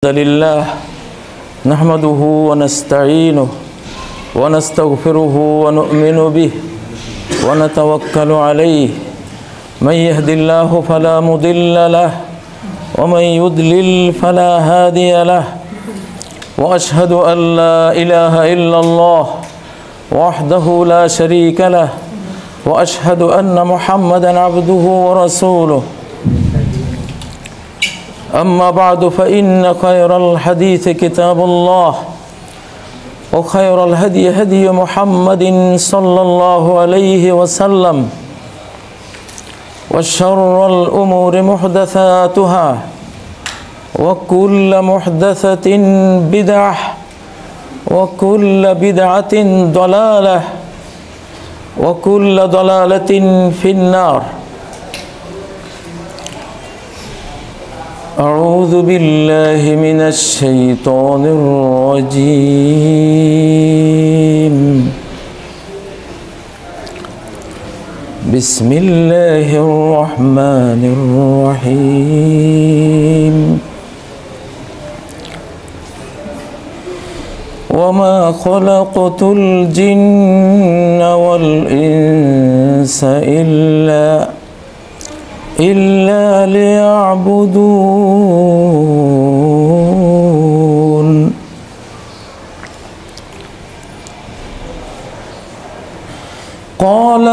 الحمد لله نحمده ونستعينه ونستغفره ونؤمن به ونتوكل عليه من يهد الله فلا مضل له ومن يضلل فلا هادي له وأشهد أن لا إله إلا الله وحده لا شريك له وأشهد أن محمدا عبده ورسوله أما بعد فإن خير الحديث كتاب الله وخير الهدي هدي محمد صلى الله عليه وسلم وشر الأمور محدثاتها وكل محدثة بدعة وكل بدعة ضلالة وكل ضلالة في النار أعوذ بالله من الشيطان الرجيم بسم الله الرحمن الرحيم وما خلقت الجن والإنس إلا ليعبدون قال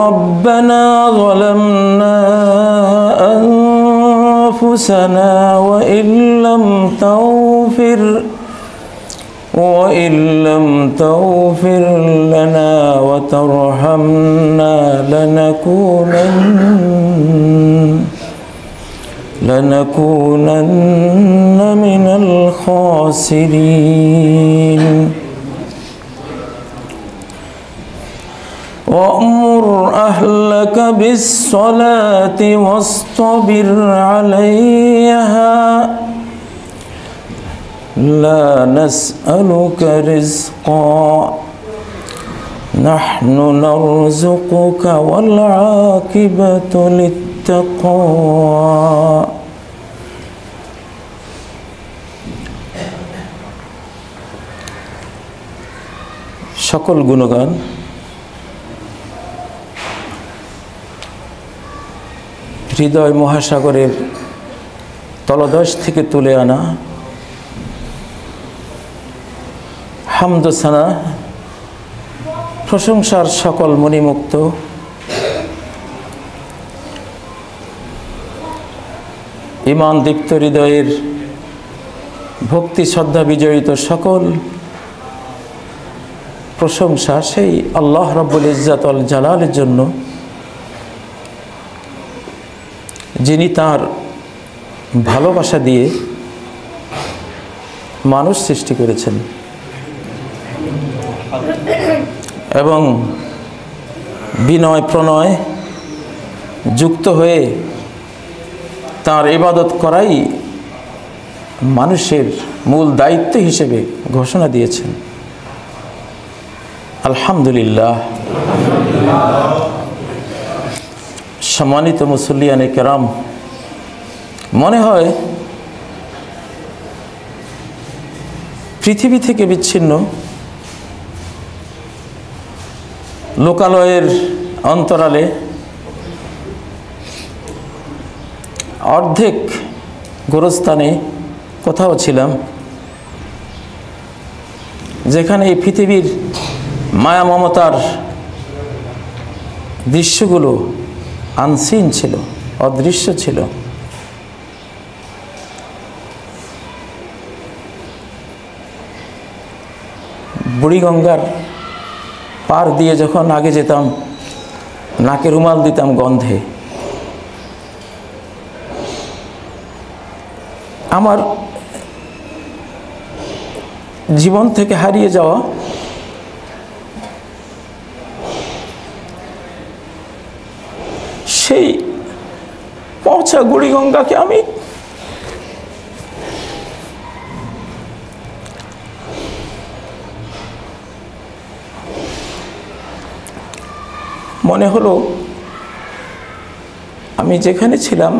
ربنا ظلمنا أنفسنا وإن لم تغفر لنا وترحمنا لنكونن من الخاسرين وأمر أهلك بالصلاة واصطبر عليها لا نسألك رزقا نحن نرزقك والعاقبة للتقوى সকল গুণগান হৃদয় মহাসাগরের তলদেশ থেকে তুলে আনা হামদ সানা প্রশংসার সকল মণিমুক্ত ঈমান দীপ্ত হৃদয়ের ভক্তি শ্রদ্ধা বিজড়িত সকল প্রশংসা সেই আল্লাহ রাব্বুল ইজ্জত ওয়াল জালালের জন্য, যিনি তার ভালোবাসা দিয়ে মানুষ সৃষ্টি করেছেন এবং বিনয় প্রণয় যুক্ত হয়ে তার ইবাদত করাই মানুষের মূল দায়িত্ব হিসেবে ঘোষণা দিয়েছেন। আলহামদুলিল্লাহ। সম্মানিত মুসল্লিয়ানে কেরাম, মনে হয় পৃথিবী থেকে বিচ্ছিন্ন লোকালয়ের অন্তরালে অর্ধেক গোরস্থানে কোথাও ছিলাম, যেখানে এই পৃথিবীর মায়া মমতার দৃশ্যগুলো আনসিন ছিল, অদৃশ্য ছিল। বুড়িগঙ্গার পার দিয়ে যখন আগে যেতাম, নাকে রুমাল দিতাম গন্ধে। আমার জীবন থেকে হারিয়ে যাওয়া সেই পচা বুড়িগঙ্গাকে আমি মনে হলো আমি যেখানে ছিলাম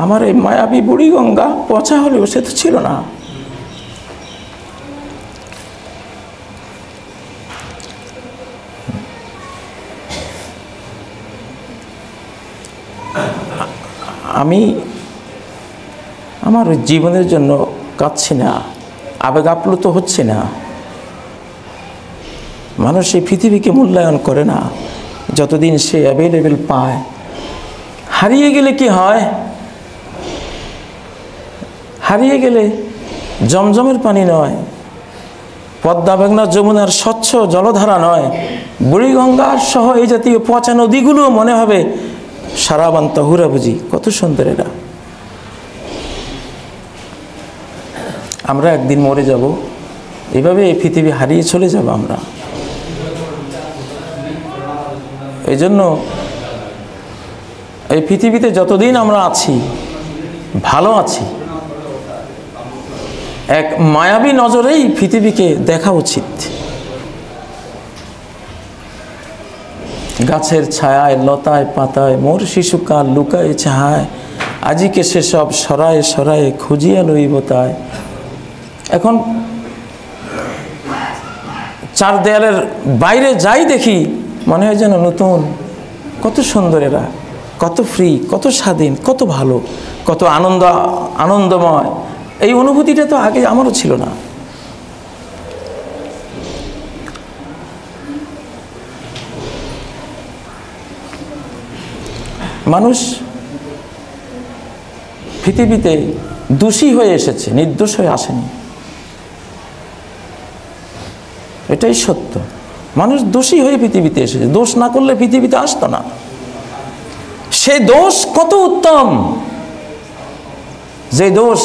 আমার এই মায়াবী বুড়িগঙ্গা পচা হলেও সে তো ছিল না। আমি আমার জীবনের জন্য কাঁদছি না, আবেগ আপ্লুত হচ্ছে না। মানুষ এই পৃথিবীকে মূল্যায়ন করে না যতদিন সে অ্যাভেলেবেল পায়। হারিয়ে গেলে কি হয়? হারিয়ে গেলে জমজমের পানি নয়, পদ্মা মেঘনা যমুনার স্বচ্ছ জলধারা নয়, বুড়িগঙ্গা সহ এই জাতীয় পচা নদীগুলো মনে হবে সারাবান তহুরা বুঝি, কত সুন্দর এরা। আমরা একদিন মরে যাব, এভাবে এই পৃথিবী হারিয়ে চলে যাব আমরা। এই জন্য এই পৃথিবীতে যতদিন আমরা আছি, ভালো আছি, এক মায়াবী নজরেই পৃথিবীকে দেখা উচিত। গাছের ছায়ায়, লতায় পাতায় মোর শিশুকাল লুকায় চাহায়, আজিকে সেসব সরায়ে সরায়ে খুঁজিয়া লইব তাই। এখন চার দেয়ালের বাইরে যাই দেখি মনে হয় যেন নতুন, কত সুন্দর এরা, কত ফ্রি, কত স্বাধীন, কত ভালো, কত আনন্দময়। এই অনুভূতিটা তো আগে আমারও ছিল না। মানুষ পৃথিবীতে দোষী হয়ে এসেছে, নির্দোষ হয়ে আসেনি, এটাই সত্য। মানুষ দোষী হয়ে পৃথিবীতে এসেছে, দোষ না করলে পৃথিবীতে আসতো না। সে দোষ কত উত্তম, যে দোষ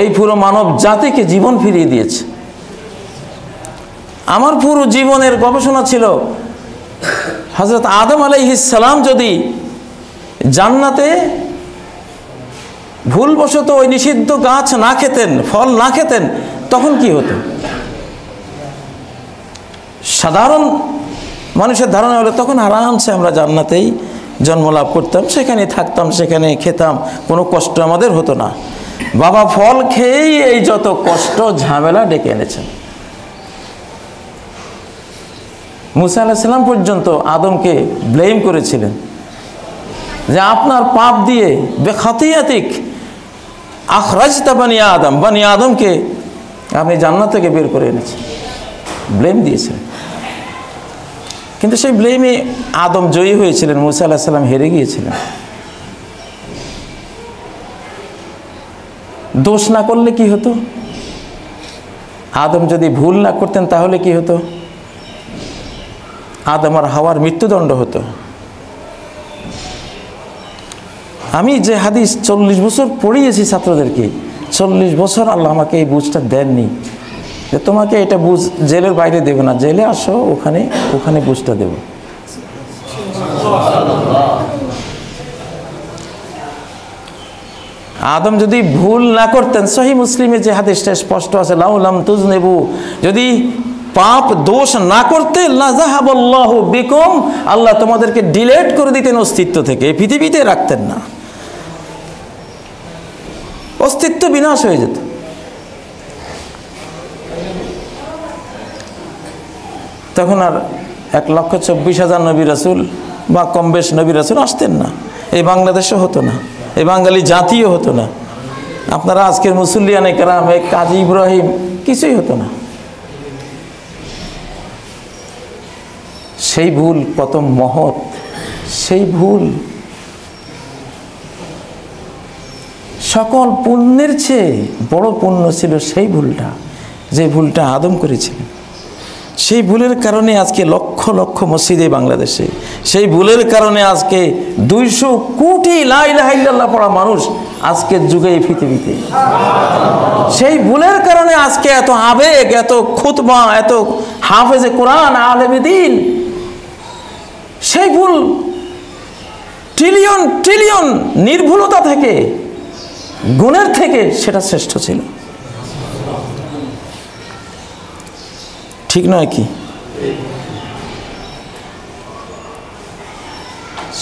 এই পুরো মানব জাতিকে জীবন ফিরিয়ে দিয়েছে। আমার পুরো জীবনের গবেষণা ছিল হযরত আদম আলাইহিস সালাম যদি জান্নাতে ভুলবশত ওই নিষিদ্ধ গাছ না খেতেন, ফল না খেতেন, তখন কি হতো? সাধারণ মানুষের ধারণা হলো তখন আরামসে আমরা জান্নাতেই জন্মলাভ করতাম, সেখানে থাকতাম, সেখানে খেতাম, কোনো কষ্ট আমাদের হতো না। বাবা ফল খেয়েই এই যত কষ্ট ঝামেলা ডেকে এনেছেন। মুসা আলাইহিস সালাম পর্যন্ত আদমকে ব্লেম করেছিলেন যে আপনার পাপ দিয়ে বেখাতিয়াতিক আখরাজতা বানি আদম, বানি আদমকে আপনি জান্নাত থেকে বের করে এনেছেন, ব্লেম দিয়েছেন। কিন্তু সেই ব্লেমে আদম জয়ী হয়েছিলেন, মুসা আলাইহিস সালাম হেরে গিয়েছিলেন। দোষ না করলে কি হতো? আদম যদি ভুল না করতেন তাহলে কি হতো? আদম আর হাওয়ার মৃত্যুদণ্ড হতো। আমি যে হাদিস 40 বছর পড়িয়েছি ছাত্রদেরকে, 40 বছর আল্লাহ আমাকে এই বুঝটা দেননি যে তোমাকে এটা বুঝ জেলের বাইরে দেবে না, জেলে আসো, ওখানে বুঝটা দেব। আদম যদি ভুল না করতেন, সহিহ মুসলিমে যে হাদিসটা স্পষ্ট আছে, লাউলাম তুজনিবু, যদি পাপ দোষ না করতে লাযাহাবাল্লাহু বিকুম, আল্লাহ তোমাদেরকে ডিলেট করে দিতেন অস্তিত্ব থেকে, এই পৃথিবীতে রাখতেন না, অস্তিত্ব বিনাশ হয়ে যেত। তখন আর 1,24,000 নবী রাসূল বা কম বেশ নবী রাসূল আসতেন না, এই বাংলাদেশও হতো না, এই বাঙালি জাতিও হতো না, আপনারা আজকের মুসল্লিয়ানে কেরাম, এই কাজী ইব্রাহিম, কিছুই হতো না। সেই ভুল কত মহৎ, সেই ভুল সকল পুণ্যের চেয়ে বড় পুণ্য ছিল সেই ভুলটা, যে ভুলটা আদম করেছিলেন। সেই ভুলের কারণে আজকে লক্ষ লক্ষ মসজিদে বাংলাদেশে, সেই ভুলের কারণে আজকে 200 কোটি লা ইলাহা ইল্লাল্লাহ পড়া মানুষ আজকের যুগে এই পৃথিবীতে। সেই ভুলের কারণে আজকে এত আবেগ, এত খুতবা, এত হাফেজে কোরআন, আলেমে দ্বীন। সেই ভুল ট্রিলিয়ন ট্রিলিয়ন নির্ভুলতা থেকে, গুণের থেকে সেটা শ্রেষ্ঠ ছিল, ঠিক নয় কি?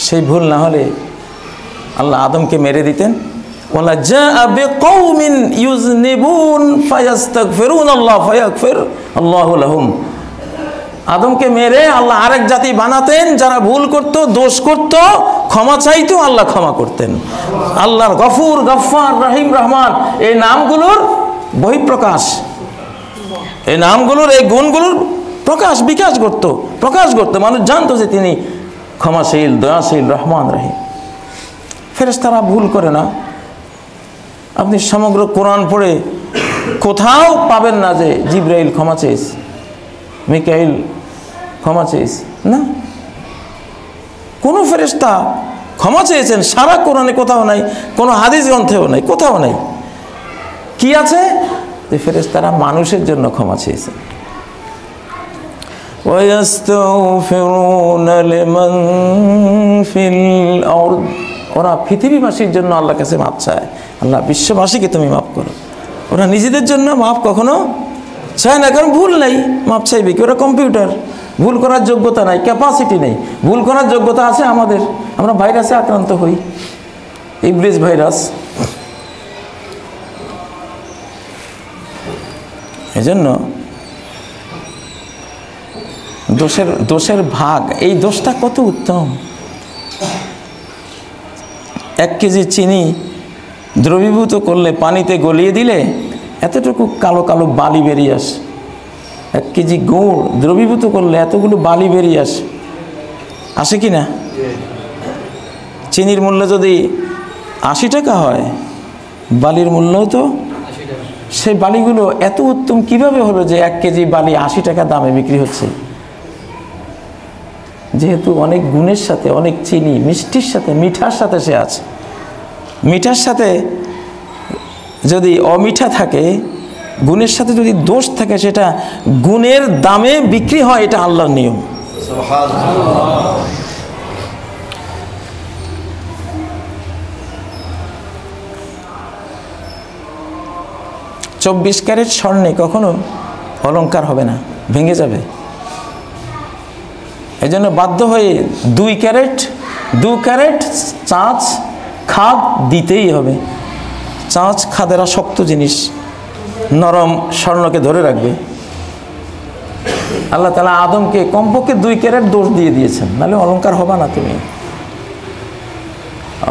সেই ভুল না হলে আল্লাহ আদমকে মেরে দিতেন, ওয়ালা জাআ বিকওমিন ইউযনিবুন ফায়াস্তাগফিরুনাল্লাহ ফায়াগফির আল্লাহু লাহুম। আদমকে মেরে আল্লাহ আরেক জাতি বানাতেন, যারা ভুল করত, দোষ করত, ক্ষমা চাইতো, আল্লাহ ক্ষমা করতেন। আল্লাহর গফুর, গফফার, রহিম, রহমান এই নামগুলোর বহিঃপ্রকাশ, এই নামগুলোর এই গুণগুলোর প্রকাশ বিকাশ করত, প্রকাশ করত, মানুষ জানতো যে তিনি ক্ষমাশীল, দয়াশীল, রহমান, রহিম। ফেরেশতারা ভুল করে না। আপনি সমগ্র কোরআন পড়ে কোথাও পাবেন না যে জিবরাইল ক্ষমা চেয়েছে, মিকাইল ক্ষমা চেয়েছে, না, কোনো ফেরেশতা ক্ষমা চেয়েছেন সারা কোরআনে কোথাও নাই, কোনো হাদিস গ্রন্থেও নাই, কোথাও নাই। কি আছে? যে ফেরেশতারা মানুষের জন্য ক্ষমা চেয়েছেন। ওয়ায়াস্তাগফিরুনা লিমান ফিল আরদ, ওরা পৃথিবীবাসীর জন্য আল্লাহর কাছে মাপ চায়, আল্লাহ বিশ্ববাসীকে তুমি মাফ করো। ওরা নিজেদের জন্য মাপ কখনো চায় না, কারণ ভুল নাই, মাপ চাইবে কি? ওরা কম্পিউটার, ভুল করার যোগ্যতা নাই, ক্যাপাসিটি নেই। ভুল করার যোগ্যতা আছে আমাদের, আমরা ভাইরাসে আক্রান্ত হই, ইবলিস ভাইরাস। এজন্য দোষের ভাগ, এই দোষটা কত উত্তম। 1 কেজি চিনি দ্রবীভূত করলে, পানিতে গলিয়ে দিলে এতটুকু কালো কালো বালি বেরিয়ে আসে। 1 কেজি গুড় দ্রবীভূত করলে এতগুলো বালি বেরিয়ে আসে, আসে কি না? চিনির মূল্য যদি 80 টাকা হয়, বালির মূল্যও তো, সেই বালিগুলো এত উত্তম কিভাবে হলো যে 1 কেজি বালি 80 টাকা দামে বিক্রি হচ্ছে? যেহেতু অনেক গুণের সাথে, অনেক চিনি, মিষ্টির সাথে, মিঠার সাথে সে আছে। মিঠার সাথে যদি অমিঠা থাকে, গুণের সাথে যদি দোষ থাকে, সেটা গুণের দামে বিক্রি হয়, এটা আল্লাহর নিয়ম। সুবহানাল্লাহ। 24 ক্যারেট স্বর্ণে কখনো অলংকার হবে না, ভেঙে যাবে। এজন্য বাধ্য হয়ে 2 ক্যারেট চাঁচ খাদ দিতেই হবে। চাঁচ খাদেরা শক্ত জিনিস, নরম স্বর্ণকে ধরে রাখবে। আল্লাহ তাআলা আদমকে কমপক্ষে 2 ক্যারেট দোষ দিয়ে দিয়েছেন, নাহলে অলংকার হবে না, তুমি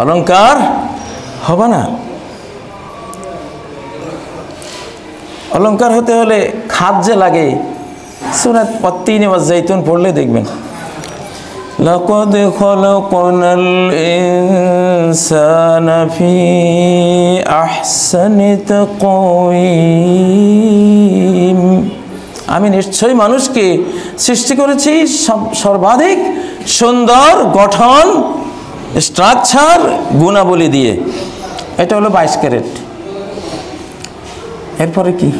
অলংকার হবে না। অলংকার হতে হলে খাদ যে লাগে, সূরা তিন ওয়া জাইতুন পড়লে দেখবেন, লাকাদ খালাকনাল ইনসানা ফি আহসানি তাকওয়িম, আমি নিশ্চয়ই মানুষকে সৃষ্টি করেছি সর্বাধিক সুন্দর গঠন, স্ট্রাকচার, গুণাবলী দিয়ে। এটা হলো 22 ক্যারেট। এরপরে কি?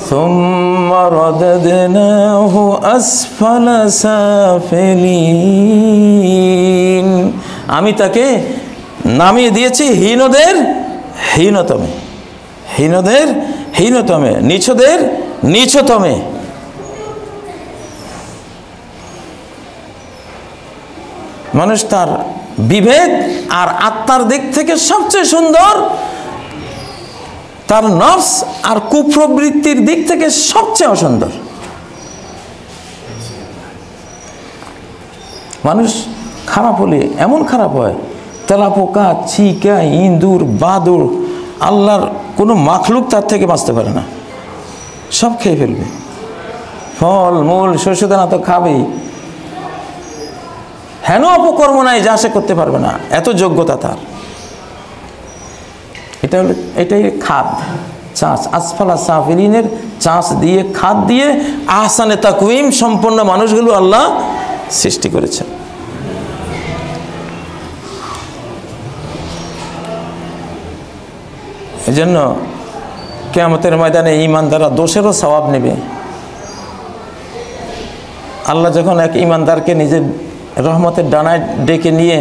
সুম্মা রাদাদনাহু আসফালা সাফিলিন, আমি তাকে নামিয়ে দিয়েছি হীনদের হীনতমে, হীনদের হীনতমে, নিচদের নিচতমে। মানুষ তার বিবেক আর আত্মার দিক থেকে সবচেয়ে সুন্দর, তার নফস আর কুপ্রবৃত্তির দিক থেকে সবচেয়ে অসুন্দর। মানুষ খারাপ হলে এমন খারাপ হয়, তেলাপোকা, চিকা, ইঁদুর, বাদুড়, আল্লাহর কোনো মাখলুক তার থেকে বাঁচতে পারে না, সব খেয়ে ফেলবে। ফল মূল শস্যদানা তো খাবেই, হেন অপকর্ম নাই যা সে করতে পারবে না, এত যোগ্যতা তার। এটাই খাদ, চাষ। আসফালা সাফিলিনের চাষ দিয়ে, খাদ দিয়ে আহসানে তাকওয়িম সম্পন্ন মানুষগুলো আল্লাহ সৃষ্টি করেছেন। এজন্য কিয়ামতের ময়দানে ঈমানদাররা দোষেরও সওয়াব নেবে। আল্লাহ যখন এক ঈমানদারকে নিজের রহমতের ডানায় ডেকে নিয়ে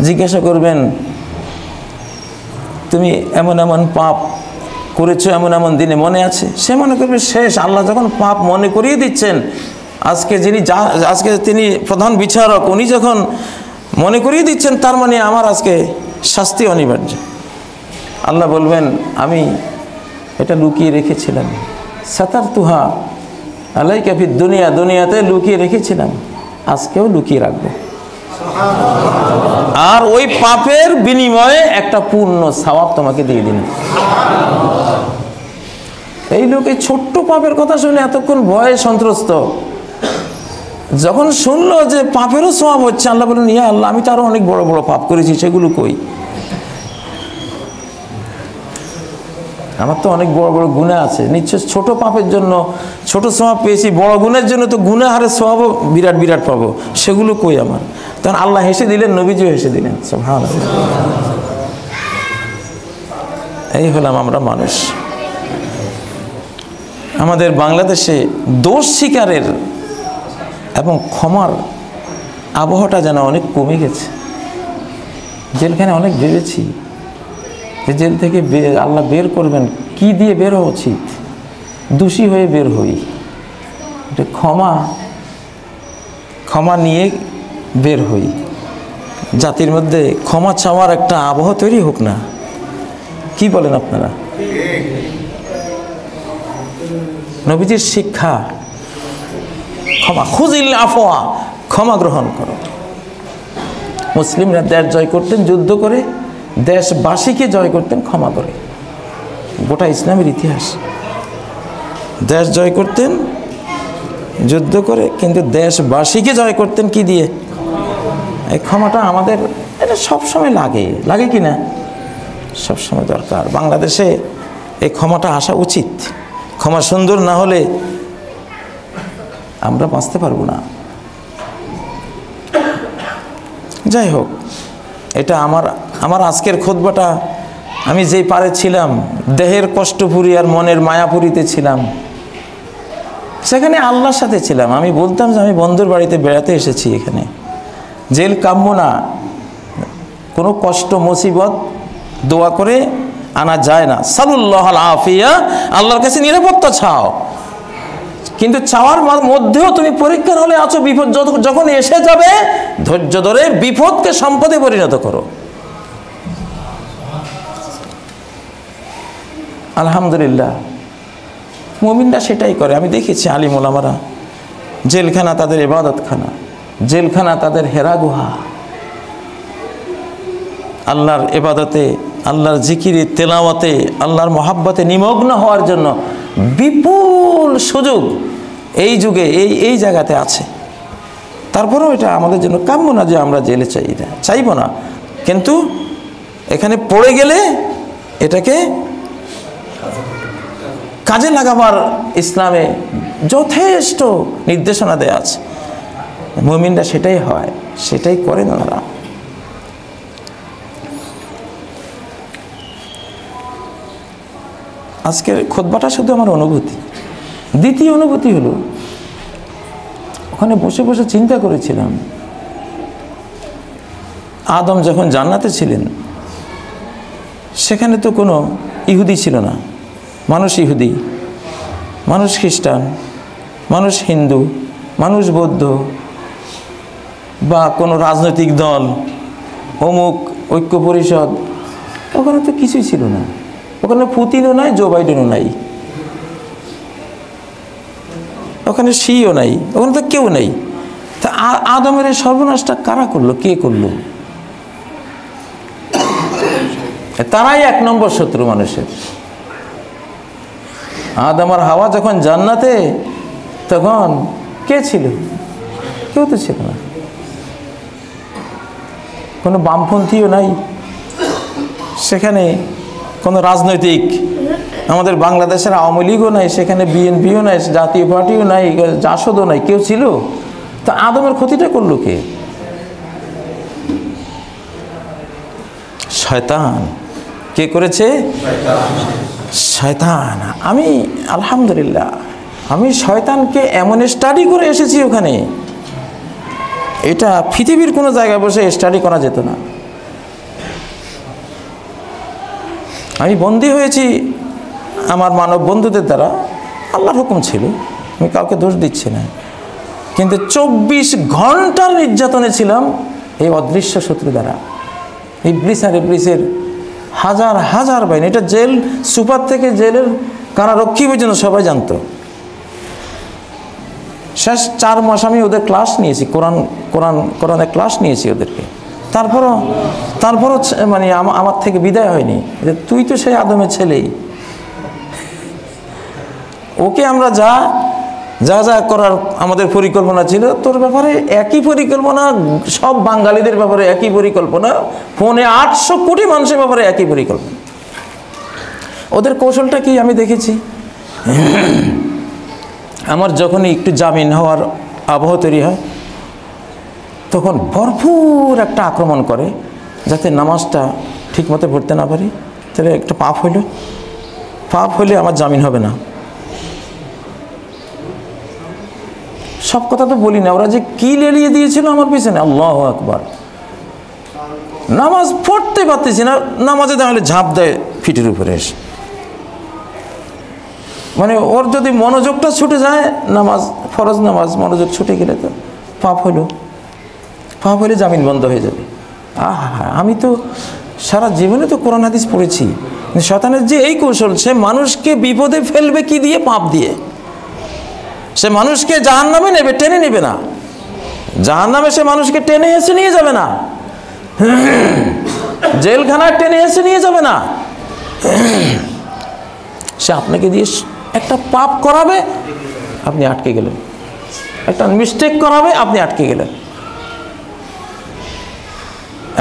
জিজ্ঞাসা করবেন, তুমি এমন এমন পাপ করেছো, এমন এমন দিনে মনে আছে? সে মনে করবে শেষ। আল্লাহ যখন পাপ মনে করিয়ে দিচ্ছেন, আজকে তিনি প্রধান বিচারক, উনি যখন মনে করিয়ে দিচ্ছেন, তার মানে আমার আজকে শাস্তি অনিবার্য। আল্লাহ বলবেন আমি এটা লুকিয়ে রেখেছিলাম, সাতারতুহা আলাইকা ফিদ দুনিয়া, দুনিয়াতে লুকিয়ে রেখেছিলাম, আজকেও লুকিয়ে রাখবো। আর ওই পাপের বিনিময়ে একটা পূর্ণ সওয়াব তোমাকে দিয়ে দিন। এই লোক এই ছোট্ট পাপের কথা শুনে এতক্ষণ ভয়ে সন্ত্রস্ত, যখন শুনলো যে পাপেরও সওয়াব হচ্ছে, আল্লাহ বলেন ইয়া আল্লাহ, আমি তো আরো অনেক বড় বড় পাপ করেছি, সেগুলো কই? আমার তো অনেক বড় বড় গুনাহ আছে, নিশ্চয় ছোট পাপের জন্য ছোট সওয়াব পেয়েছি, বড় গুনাহের জন্য তো গুনাহারের সওয়াবও বিরাট বিরাট পাবো, সেগুলো কই আমার? তখন আল্লাহ হেসে দিলেন, নবীজিও হেসে দিলেন। সুবহানাল্লাহ। এই হলাম আমরা মানুষ। আমাদের বাংলাদেশে দোষ স্বীকারের এবং ক্ষমার আবহাওয়াটা যেন অনেক কমে গেছে। জেলখানে অনেক ভেবেছি যে জেল থেকে আল্লাহ বের করবেন, কি দিয়ে বের হওয়া উচিত? দোষী হয়ে বের হই, ক্ষমা নিয়ে বের হই। জাতির মধ্যে ক্ষমা চাওয়ার একটা আবহাওয়া তৈরি হোক না, কি বলেন আপনারা? নবীজির শিক্ষা ক্ষমা, খুজিল আফওয়া, ক্ষমা গ্রহণ করো। মুসলিমরা দেশ জয় করতেন যুদ্ধ করে, দেশবাসীকে জয় করতেন ক্ষমা করে। গোটা ইসলামের ইতিহাস, দেশ জয় করতেন যুদ্ধ করে, কিন্তু দেশবাসীকে জয় করতেন কি দিয়ে? এই ক্ষমাটা আমাদের এটা সবসময় লাগে কি না? সবসময় দরকার। বাংলাদেশে এই ক্ষমাটা আসা উচিত। ক্ষমা সুন্দর না হলে আমরা বাঁচতে পারবো না। যাই হোক, এটা আমার আজকের খুতবাটা, আমি যেই পারে ছিলাম, দেহের কষ্টপুরি আর মনের মায়াপুরিতে ছিলাম, সেখানে আল্লাহর সাথে ছিলাম। আমি বলতাম যে আমি বন্ধুর বাড়িতে বেড়াতে এসেছি, এখানে জেল কাম্য না, কোনো কষ্ট মুসিবত দোয়া করে আনা যায় না। সাল্লাল্লাহু আলাইহি, আল্লাহর কাছে নিরাপত্তা চাও, কিন্তু চাওয়ার মধ্যেও তুমি পরীক্ষার হলে আছো। বিপদ যখন এসে যাবে, ধৈর্য ধরে বিপদকে সম্পদে পরিণত করো। আলহামদুলিল্লাহ, মুমিনরা সেটাই করে। আমি দেখেছি আলিম ওলামারা, জেলখানা তাদের ইবাদতখানা, জেলখানা তাদের হেরা গুহা। আল্লাহর ইবাদতে, আল্লাহর জিকিরে, তেলাওয়াতে, আল্লাহর মহাব্বতে নিমগ্ন হওয়ার জন্য বিপুল সুযোগ এই যুগে এই জায়গাতে আছে। তারপরেও এটা আমাদের জন্য কাম্য না যে আমরা জেলে চাইব না, কিন্তু এখানে পড়ে গেলে এটাকে কাজে লাগাবার ইসলামে যথেষ্ট নির্দেশনা দেয়া আছে। মুমিনরা সেটাই হয়, সেটাই করেন ওনারা। আজকের খুতবাটা শুধু আমার অনুভূতি। দ্বিতীয় অনুভূতি হলো, ওখানে বসে বসে চিন্তা করেছিলাম, আদম যখন জান্নাতে ছিলেন, সেখানে তো কোনো ইহুদি ছিল না। মানুষ ইহুদি, মানুষ খ্রিস্টান, মানুষ হিন্দু, মানুষ বৌদ্ধ, বা কোনো রাজনৈতিক দল, অমুক ঐক্য পরিষদ, ওখানে তো কিছুই ছিল না। ওখানে পুতিনও নাই, জো বাইডেনও নাই, ওখানে শিও নাই, ওখানে তো কেউ নেই। তা আদমের এই সর্বনাশটা কারা করলো? কে করলো? তারাই এক নম্বর শত্রু মানুষের। আদম আর হাওয়া যখন জান্নাতে, তখন কে ছিল? কেউ তো ছিল না। কোনো বামপন্থীও নাই সেখানে, কোনো রাজনৈতিক, আমাদের বাংলাদেশের আওয়ামী লীগও নাই সেখানে, বিএনপিও নাই, জাতীয় পার্টিও নাই, জাসদও নাই, কেউ ছিল। তা আদমের ক্ষতিটা করলো কে? শয়তান। কে করেছে? শয়তান। আমি আলহামদুলিল্লাহ, আমি শয়তানকে এমন স্টাডি করে এসেছি ওখানে, এটা পৃথিবীর কোনো জায়গায় বসে স্টাডি করা যেত না। আমি বন্দী হয়েছি আমার মানব বন্ধুদের দ্বারা, আল্লাহর হুকুম ছিল, আমি কাউকে দোষ দিচ্ছি না, কিন্তু 24 ঘন্টার নির্যাতনে ছিলাম এই অদৃশ্য শত্রু দ্বারা। ইবলিস আর ইবলিসের হাজার হাজার বাহিনী, এটা জেল সুপার থেকে জেলের কারারক্ষী পর্যন্ত সবাই জানতো। শেষ 4 মাস আমি ওদের ক্লাস নিয়েছি, কোরআনের ক্লাস নিয়েছি ওদেরকে। তারপরও মানে আমার থেকে বিদায় হয়নি যে তুই তো সেই আদমের ছেলেই। ওকে আমরা যা যা যা করার আমাদের পরিকল্পনা ছিল, তোর ব্যাপারে একই পরিকল্পনা, সব বাঙালিদের ব্যাপারে একই পরিকল্পনা, 800 কোটি মানুষের ব্যাপারে একই পরিকল্পনা। ওদের কৌশলটা কি আমি দেখেছি। আমার যখনই একটু জামিন হওয়ার আবহ তৈরি হয়, তখন ভরপুর একটা আক্রমণ করে যাতে নামাজটা ঠিকমতো পড়তে না পারি। তাহলে একটা পাপ হইলে আমার জামিন হবে না। সব কথা তো বলি না, ওরা যে কি লেলিয়ে দিয়েছিল আমার পিছনে, আল্লাহু আকবার। নামাজ পড়তে পারতেছি না, নামাজে তাহলে ঝাঁপ দেয় ফিটের উপরে এসে। মানে ওর যদি মনোযোগটা ছুটে যায়, নামাজ ফরজ নামাজ মনোযোগ ছুটে গেলে তো পাপ হলে জামিন বন্ধ হয়ে যাবে। আমি তো সারা জীবনে তো কোরআন হাদিস পড়েছি। শয়তানের যে এই কৌশল, সে মানুষকে বিপদে ফেলবে কি দিয়ে? পাপ দিয়ে। সে মানুষকে জাহান্নামে নেবে, টেনে নেবে না। জাহান্নামে সে মানুষকে টেনে এসে নিয়ে যাবে না, জেলখানায় টেনে এসে নিয়ে যাবে না। সে আপনাকে দিয়ে একটা পাপ করাবে, আপনি আটকে গেলেন। একটা মিস্টেক করাবে, আপনি আটকে গেলেন।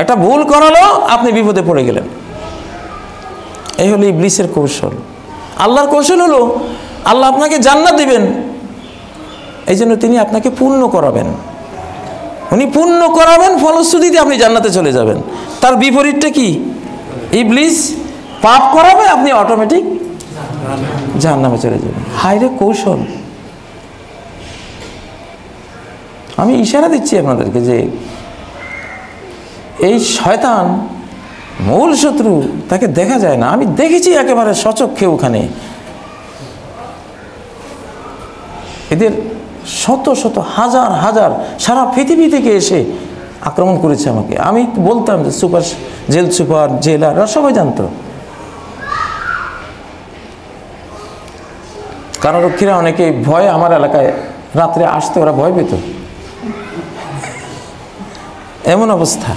একটা ভুল করালো, আপনি বিপদে পড়ে গেলেন। এই হলো ইবলিসের কৌশল। আল্লাহর কৌশল হলো আল্লাহ আপনাকে জান্নাত দিবেন, এই জন্য তিনি আপনাকে পূর্ণ করাবেন। উনি পূর্ণ করাবেন, ফলশ্রুতিতে আপনি জান্নাতে চলে যাবেন। তার বিপরীতটা কি? ইবলিস পাপ করাবে, আপনি অটোমেটিক জাহান্নামে চলে যাবেন। হায়রে কৌশল! আমি ইশারা দিচ্ছি আপনাদেরকে যে এই শয়তান মূল শত্রু, তাকে দেখা যায় না। আমি দেখেছি একেবারে সচক্ষে ওখানে। এদের শত শত হাজার হাজার সারা পৃথিবী থেকে এসে আক্রমণ করেছে আমাকে। আমি বলতাম যে জেল সুপার, জেলার সবাই জানতো। কারারক্ষীরা অনেকে ভয়ে আমার এলাকায় রাত্রে আসতে, ওরা ভয় পেত, এমন অবস্থা।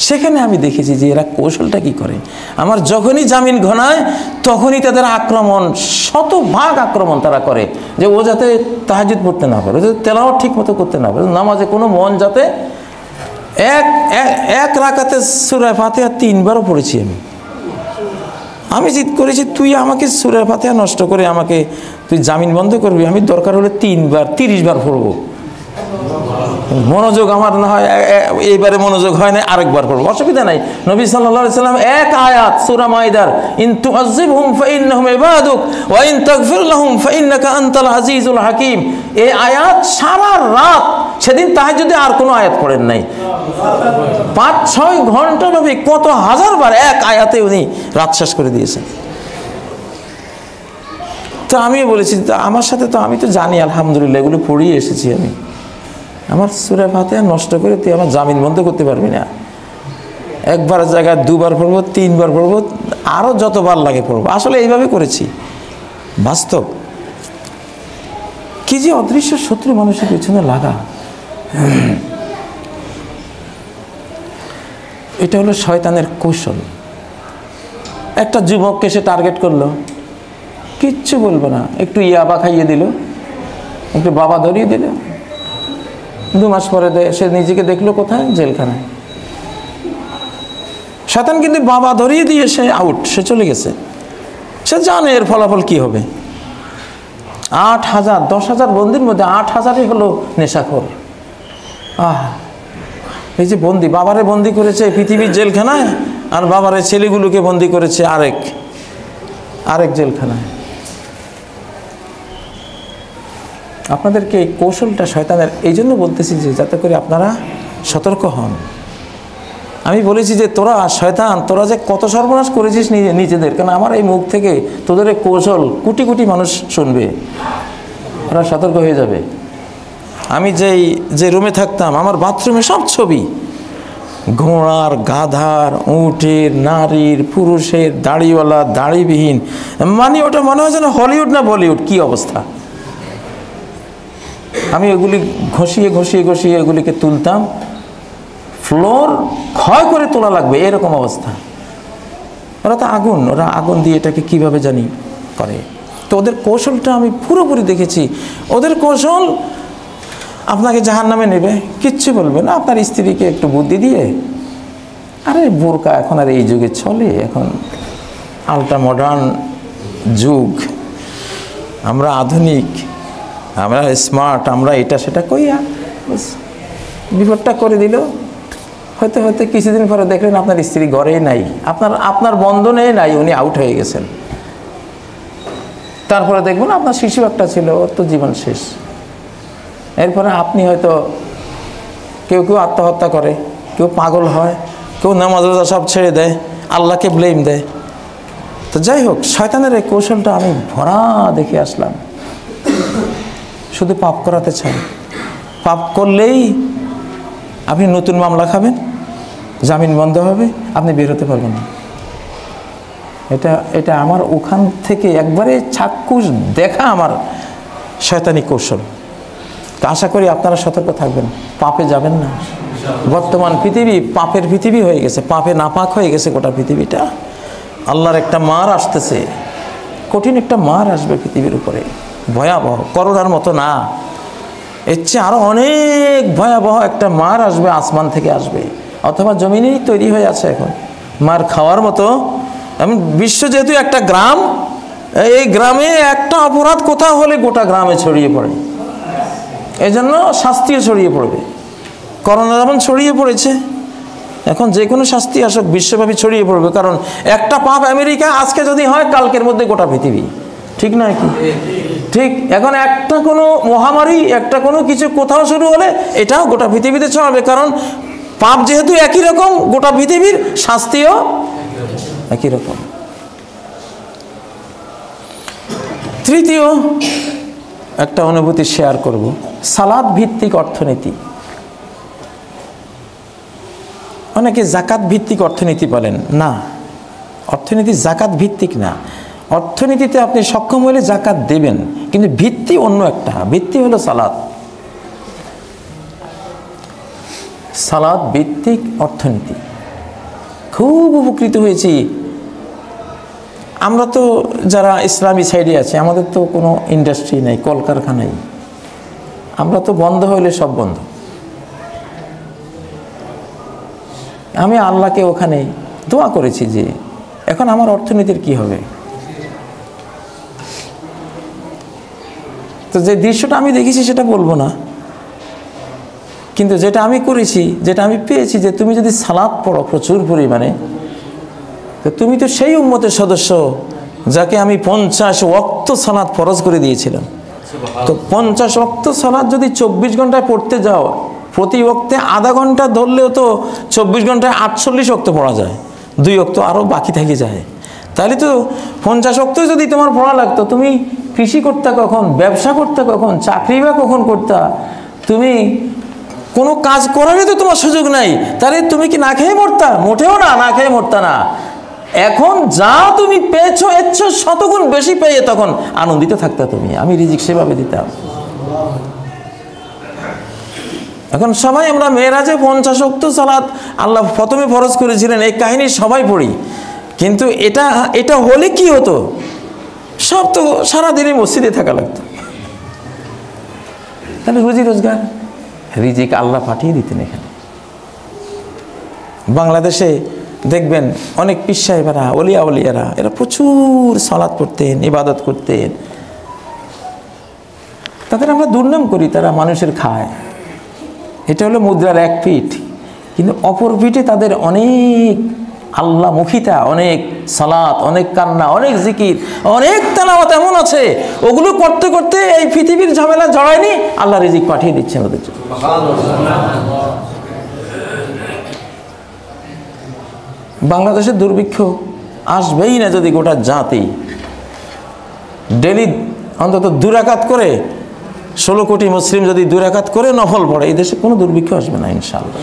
সেখানে আমি দেখেছি যে এরা কৌশলটা কি করে। আমার যখনই জামিন ঘনায়, তখনই তাদের আক্রমণ, শতভাগ আক্রমণ তারা করে যে ও যাতে তাহাজ্জুদ পড়তে না পারে, যাতে তেলাওয়াত ঠিক মতো করতে না পারে, নামাজে কোনো মন যাতে এক রাকাতে সূরা ফাতিহা 3 বারও পড়েছি আমি জিদ করেছি, তুই আমাকে সূরা ফাতিহা নষ্ট করে আমাকে তুই জামিন বন্ধ করবি, আমি দরকার হলে 3 বার 30 বার পড়বো। মনোযোগ আমার না হয়, এইবারে মনোযোগ হয় না, আরেকবার পড়বো, অসুবিধা নাই। নবী সাল্লাল্লাহু আলাইহি সাল্লাম এক আয়াত সূরা মাইদার, ইন তুআযিবহুম ফাইন্নাহুম ইবাদুক ওয়া ইন তাগফির লাহুম ফাইন্নাকা আনতাল আজিজুল হাকীম, এই আয়াত সারা রাত, সেদিন তাহাজ্জুদে আর কোনো আয়াত পড়েন নাই। 5-6 ঘন্টা ব্যাপী কত হাজারবার এক আয়াতে উনি রাত শেষ করে দিয়েছেন। তো আমিও বলেছি, আমার সাথে তো আমি তো জানি আলহামদুলিল্লাহ, এগুলো পড়িয়ে এসেছি আমি। আমার সূরা ফাতিহা নষ্ট করে তুই আমার জামিন বন্ধ করতে পারবি না। একবার জায়গায় 2 বার পড়বো, 3 বার পড়বো, আরও যতবার লাগে পড়বো। আসলে এইভাবে করেছি, বাস্তব। কি যে অদৃশ্য শত্রু মানুষের পেছনে লাগা। এটা হলো শয়তানের কৌশল। একটা যুবককে সে টার্গেট করলো, কিচ্ছু বলবো না, একটু ইয়াবা খাইয়ে দিল, একটু বাবা ধরিয়ে দিল। 2 মাস পরে সে নিজেকে দেখলো কোথায়? জেলখানায়। শয়তান কিন্তু বাবা ধরিয়ে দিয়ে সে আউট, সে চলে গেছে। সে জানে এর ফলাফল কি হবে। 8,000 10,000 বন্দির মধ্যে 8,000ই হলো নেশাখোর। এই যে বন্দি, বাবারে বন্দি করেছে পৃথিবীর জেলখানায়, আর বাবারে ছেলেগুলোকে বন্দি করেছে আরেক জেলখানায়। আপনাদেরকে এই কৌশলটা শয়তানের এই জন্য বলতেছি যে যাতে করে আপনারা সতর্ক হন। আমি বলেছি যে তোরা শয়তান, তোরা যে কত সর্বনাশ করেছিস নিজেদের, কারণ আমার এই মুখ থেকে তোদের এই কৌশল কোটি কোটি মানুষ শুনবে, ওরা সতর্ক হয়ে যাবে। আমি যে রুমে থাকতাম, আমার বাথরুমে সব ছবি, ঘোড়ার, গাধার, উটের, নারীর, পুরুষের, দাড়িওয়ালা, দাড়িবিহীন, মানে ওটা মনে হয় যেন হলিউড না বলিউড, কি অবস্থা। আমি এগুলি ঘষিয়ে ঘষিয়ে ঘষিয়ে এগুলিকে তুলতাম, ফ্লোর ক্ষয় করে তোলা লাগবে এরকম অবস্থা। ওরা তো আগুন, ওরা আগুন দিয়ে এটাকে কীভাবে জানি করে। তো ওদের কৌশলটা আমি পুরোপুরি দেখেছি। ওদের কৌশল আপনাকে জাহান্নামে নেবে, কিচ্ছু বলবে না, আপনার স্ত্রীকে একটু বুদ্ধি দিয়ে, আরে বোরকা এখন আর এই যুগে চলে, এখন আল্ট্রা মডার্ন যুগ, আমরা আধুনিক, আমরা স্মার্ট, আমরা এটা সেটা কইয়া বিপদটা করে দিল। হয়তো হয়তো কিছুদিন পরে দেখলেন আপনার স্ত্রী ঘরেই নাই, আপনার বন্ধনে নাই, উনি আউট হয়ে গেছেন। তারপরে দেখবেন আপনার শিশু একটা ছিল, ওর তো জীবন শেষ। এরপরে আপনি হয়তো কেউ কেউ আত্মহত্যা করে, কেউ পাগল হয়, কেউ নামাজ রোজা সব ছেড়ে দেয়, আল্লাহকে ব্লেম দেয়। তো যাই হোক, শয়তানের এই কৌশলটা আমি ভরা দেখে আসলাম। শুধু পাপ করাতে চাই, পাপ করলেই আপনি নতুন মামলা খাবেন, জামিন বন্ধ হবে, আপনি বের হতে পারবেন না। এটা আমার ওখান থেকে একবারে চাক্ষুষ দেখা আমার শয়তানি কৌশল। তো আশা করি আপনারা সতর্ক থাকবেন, পাপে যাবেন না। বর্তমান পৃথিবী পাপের পৃথিবী হয়ে গেছে, পাপে নাপাক হয়ে গেছে গোটা পৃথিবীটা। আল্লাহর একটা মার আসতেছে, কঠিন একটা মার আসবে পৃথিবীর উপরে, ভয়াবহ, করোনার মতো না, এর চেয়ে আরও অনেক ভয়াবহ একটা মার আসবে, আসমান থেকে আসবে, অথবা জমিনেই তৈরি হয়ে আছে এখন মার খাওয়ার মতো। এমন বিশ্ব যেহেতু একটা গ্রাম, এই গ্রামে একটা অপরাধ কোথাও হলে গোটা গ্রামে ছড়িয়ে পড়ে, এই জন্য শাস্তিও ছড়িয়ে পড়বে। করোনা যেমন ছড়িয়ে পড়েছে, এখন যে কোনো শাস্তি আসুক বিশ্বব্যাপী ছড়িয়ে পড়বে, কারণ একটা পাপ আমেরিকা আজকে যদি হয়, কালকের মধ্যে গোটা পৃথিবী, ঠিক নয় কি? ঠিক। এখন একটা কোনো মহামারী, একটা কোনো কিছু কোথাও শুরু হলে এটাও গোটা পৃথিবীতে ছড়াবে, কারণ পাপ যেহেতু একই রকম, গোটা পৃথিবীর শাস্তিও একই রকম। তৃতীয় একটা অনুভূতি শেয়ার করব, সালাত ভিত্তিক অর্থনীতি। অনেকে জাকাত ভিত্তিক অর্থনীতি বলেন, না, অর্থনীতি জাকাত ভিত্তিক না। অর্থনীতিতে আপনি সক্ষম হলে জাকাত দেবেন, কিন্তু ভিত্তি অন্য একটা, ভিত্তি হলো সালাত। সালাত ভিত্তিক অর্থনীতি খুব উপকৃত হয়েছি আমরা। তো যারা ইসলামী সাইডে আছে, আমাদের তো কোনো ইন্ডাস্ট্রি নেই, কলকারখানাই, আমরা তো বন্ধ হইলে সব বন্ধ। আমি আল্লাহকে ওখানে দোয়া করেছি যে এখন আমার অর্থনীতির কি হবে। তো যে দৃশ্যটা আমি দেখেছি সেটা বলবো না, কিন্তু যেটা আমি করেছি, যেটা আমি পেয়েছি, যে তুমি যদি সালাত পড়ো প্রচুর পরিমাণে, তো তুমি তো সেই উম্মতের সদস্য যাকে আমি 50 ওয়াক্ত সালাত ফরজ করে দিয়েছিলাম। তো 50 ওয়াক্ত সালাত যদি 24 ঘন্টায় পড়তে যাও, প্রতি ওয়াক্তে আধা ঘন্টা ধরলেও তো 24 ঘন্টায় 48 ওয়াক্ত পড়া যায়, 2 ওয়াক্ত আরও বাকি থেকে যায়। তাহলে তো 50 ওয়াক্ত যদি তোমার পড়া লাগতো, তুমি কৃষি করতে কখন, ব্যবসা করতে কখন, চাকরি বা কখন করতা, তুমি কোনো কাজ করারই তো তোমার সুযোগ নাই, তাহলে তুমি কি না খেয়ে মরতা? মোটেও না, না খেয়ে মরতা না। এখন যা তুমি পেয়েছো, এর চেয়ে শতগুণ বেশি পেয়ে তখন আনন্দিত থাকতা তুমি। আমি রিজিক সেভাবে দিতাম। এখন সবাই আমরা মেয়েরাজে 50 ওয়াক্ত সালাত আল্লাহ প্রথমে ফরজ করেছিলেন, এই কাহিনী সবাই পড়ি, কিন্তু এটা হলে কি হতো, সব তো সারাদিনই মসজিদে থাকা লাগতো। তাহলে রুজি রোজগার, রিজিক আল্লাহ পাঠিয়ে দিতেন এখানে। বাংলাদেশে দেখবেন অনেক পীর সাহেবেরা, ওলিয়ারা, এরা প্রচুর সালাত পড়তেন, ইবাদত করতেন। তাদের আমরা দুর্নাম করি, তারা মানুষের খায়। এটা হলো মুদ্রার এক পিঠ, কিন্তু অপর পিঠে তাদের অনেক আল্লাহ মুখিতা, অনেক সালাত, অনেক কান্না, অনেক জিকির, অনেক তেলাওয়াত এমন আছে, ওগুলো করতে করতে এই পৃথিবীর ঝামেলা জড়ায়নি, আল্লাহ রিজিক পাঠিয়ে দিচ্ছেন ওদের জন্য। বাংলাদেশের দুর্ভিক্ষ আসবেই না যদি গোটা জাতি ডেলি অন্তত 2 রাকাত করে, 16 কোটি মুসলিম যদি 2 রাকাত করে নফল পড়ে, এই দেশে কোনো দুর্ভিক্ষ আসবে না ইনশাআল্লাহ।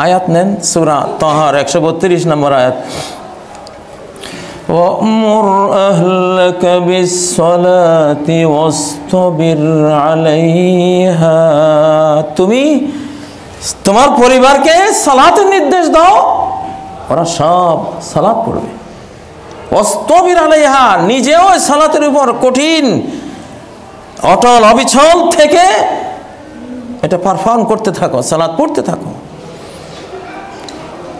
আয়াত নেন, সূরা তাহার 132 নম্বর আয়াত। وَأْمُرْ أَهْلَكَ بِالصَّلَاةِ وَاصْطَبِرْ عَلَيْهَا, তুমি তোমার পরিবারকে সালাতের নির্দেশ দাও, ওরা সব সালাত পড়বে। ওয়াসতাবির আলাইহা, নিজেও সালাতের উপর কঠিন অটল অবিচল থেকে এটা পারফর্ম করতে থাকো, সালাত পড়তে থাকো।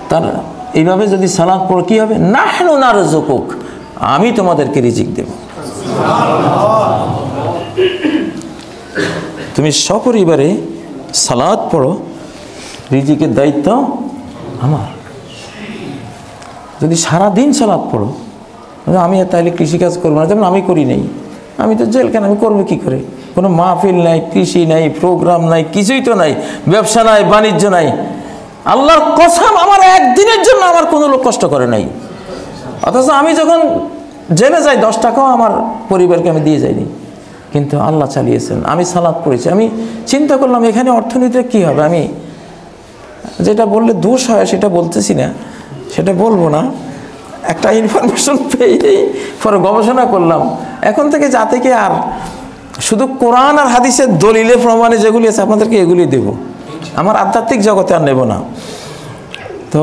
তার এইভাবে যদি সালাত পড়ো কি হবে? নাহনু নারযুকুক, আমি তোমাদেরকে রিজিক দেব। তুমি সপরিবারে সালাত পড়ো, রিজিকের দায়িত্ব আমার। যদি সারাদিন সালাত পড়ো, আমি তাহলে কৃষিকাজ করবো না, যেমন আমি করি নাই, আমি তো জেলখানা, আমি করবো কী করে? কোনো মাহফিল নাই, কৃষি নাই, প্রোগ্রাম নাই, কিছুই তো নাই, ব্যবসা নাই, বাণিজ্য নাই। আল্লাহর কসম, আমার একদিনের জন্য আমার কোনো লোক কষ্ট করে নাই। অথচ আমি যখন জেলে যাই 10 টাকাও আমার পরিবারকে আমি দিয়ে যাইনি, কিন্তু আল্লাহ চালিয়েছেন। আমি সালাত পড়েছি। আমি চিন্তা করলাম এখানে অর্থনীতিতে কী হবে। আমি যেটা বললে দোষ হয় সেটা বলতেছি না, সেটা বলবো না। একটা ইনফরমেশন পেয়েই পরে গবেষণা করলাম। এখন থেকে যা থেকে আর শুধু কোরআন আর হাদিসের দলিলে প্রমাণে যেগুলি আছে আপনাদেরকে এগুলি দেব, আমার আধ্যাত্মিক জগতে আর নেব না। তো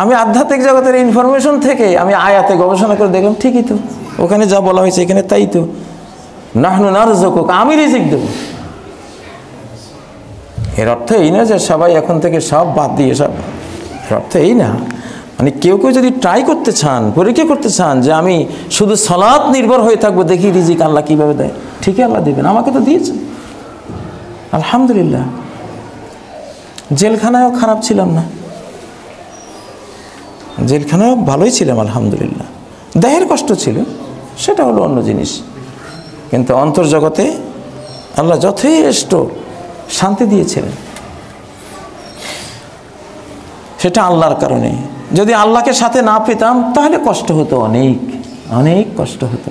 আমি আধ্যাত্মিক জগতের ইনফরমেশন থেকে আমি আয়াতে গবেষণা করে দেখলাম ঠিকই তো, ওখানে যা বলা হয়েছে এখানে তাই তো। নাহনু নারযুকুক, আমি রিজিক দেব। এর অর্থ এই না যে সবাই এখন থেকে সব বাদ দিয়ে সব, এর অর্থ এই না। মানে কেউ কেউ যদি ট্রাই করতে চান, পরীক্ষা করতে চান যে আমি শুধু সালাত নির্ভর হয়ে থাকবো, দেখি রিজিক আল্লাহ কীভাবে দেয়, ঠিকই আল্লাহ দেবেন। আমাকে তো দিয়েছেন আলহামদুলিল্লাহ। জেলখানায়ও খারাপ ছিলাম না, জেলখানায়ও ভালোই ছিলাম আলহামদুলিল্লাহ। দেহের কষ্ট ছিল, সেটা হলো অন্য জিনিস, কিন্তু অন্তর্জগতে আল্লাহ যথেষ্ট শান্তি দিয়েছিলেন। সেটা আল্লাহর কারণে। যদি আল্লাহকে সাথে না পেতাম তাহলে কষ্ট হতো, অনেক অনেক কষ্ট হতো।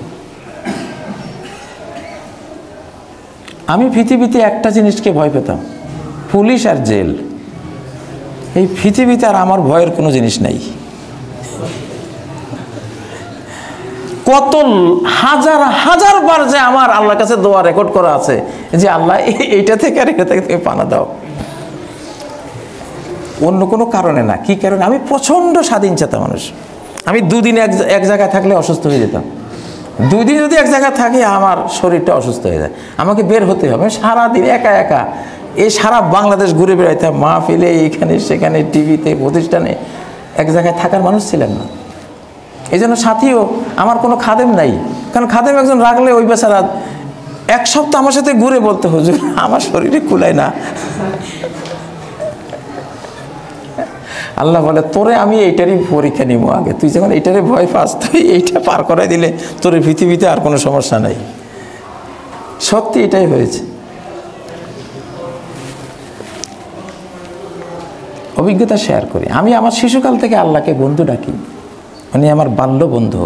আমি পৃথিবীতে একটা জিনিসকে ভয় পেতাম, পুলিশ আর জেল। এই পৃথিবীতে আর আমার ভয়ের কোনো জিনিস নাই। কত হাজার হাজার বার যে আমার আল্লাহর কাছে দোয়া রেকর্ড করা আছে যে আল্লাহ এইটা থেকে আর এটা থেকে তুমি পানা দাও। অন্য কোনো কারণে না। কি কারণে? আমি প্রচণ্ড স্বাধীনচেতা মানুষ। আমি 2 দিন এক জায়গায় থাকলে অসুস্থ হয়ে যেতাম। 2 দিন যদি এক জায়গায় থাকি আমার শরীরটা অসুস্থ হয়ে যায়, আমাকে বের হতে হবে। সারাদিন একা একা এই সারা বাংলাদেশ ঘুরে বেড়াইতাম, মাহফিলে, এখানে সেখানে, টিভিতে, প্রতিষ্ঠানে। এক জায়গায় থাকার মানুষ ছিলেন না। এই জন্য সাথীও আমার কোনো খাদেম নাই, কারণ খাদেম একজন রাখলে ওই বেচারা 1 সপ্তাহ আমার সাথে ঘুরে বলতে, হুজুর আমার শরীরে কুলায় না। আল্লাহ বলে তোরে আমি এইটারই পরীক্ষা নিব আগে, তুই যখন এইটারে ভয় পাস, তুই এইটা পার করাই দিলে তোর পৃথিবীতে আর কোনো সমস্যা নাই। সত্যি এটাই হয়েছে। অভিজ্ঞতা শেয়ার করি। আমি আমার শিশুকাল থেকে আল্লাহকে বন্ধু ডাকি, মানে আমার বাল্য বন্ধু।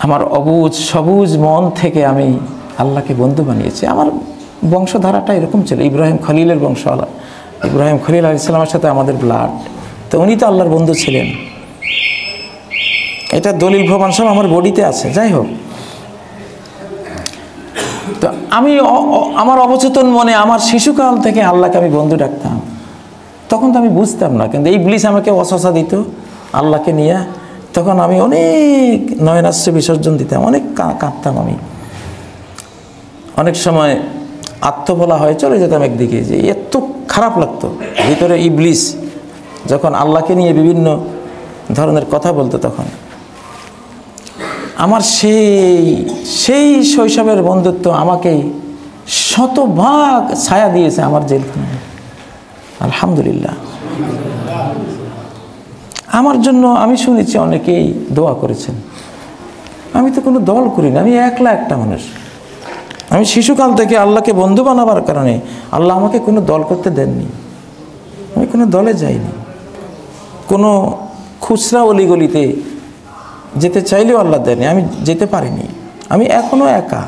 আমার অবুজ সবুজ মন থেকে আমি আল্লাহকে বন্ধু বানিয়েছি। আমার বংশধারাটা এরকম ছিল, ইব্রাহিম খলিলের বংশ। ইব্রাহিম খলিল আলাইহিস সালামের সাথে আমাদের ব্লাড, তো উনি তো আল্লাহর বন্ধু ছিলেন। এটা দলিল প্রমাণ সব আমার বডিতে আছে। যাই হোক, তো আমি আমার অবচেতন মনে আমার শিশুকাল থেকে আল্লাহকে আমি বন্ধু ডাকতাম। তখন তো আমি বুঝতাম না, কিন্তু ইবলিস আমাকে ওয়াসওয়াসা দিত আল্লাহকে নিয়ে। তখন আমি অনেক নয়নাশ্রু বিসর্জন দিতাম, অনেক কাঁদতাম। আমি অনেক সময় আত্মবলা হয়ে চলে যেতাম একদিকে, যে এত খারাপ লাগতো ভিতরে। ইবলিস যখন আল্লাহকে নিয়ে বিভিন্ন ধরনের কথা বলতো, তখন আমার সেই শৈশবের বন্ধুত্ব আমাকে শতভাগ ছায়া দিয়েছে আমার জেলখানায়। আলহামদুলিল্লাহ। আমার জন্য আমি শুনেছি অনেকেই দোয়া করেছেন। আমি তো কোনো দল করি না, আমি একলা একটা মানুষ। আমি শিশুকাল থেকে আল্লাহকে বন্ধু বানাবার কারণে আল্লাহ আমাকে কোনো দল করতে দেননি। আমি কোনো দলে যাইনি, কোনো খুচরা অলিগলিতে যেতে চাইলেও আল্লাহ দেননি, আমি যেতে পারিনি। আমি এখনও একা,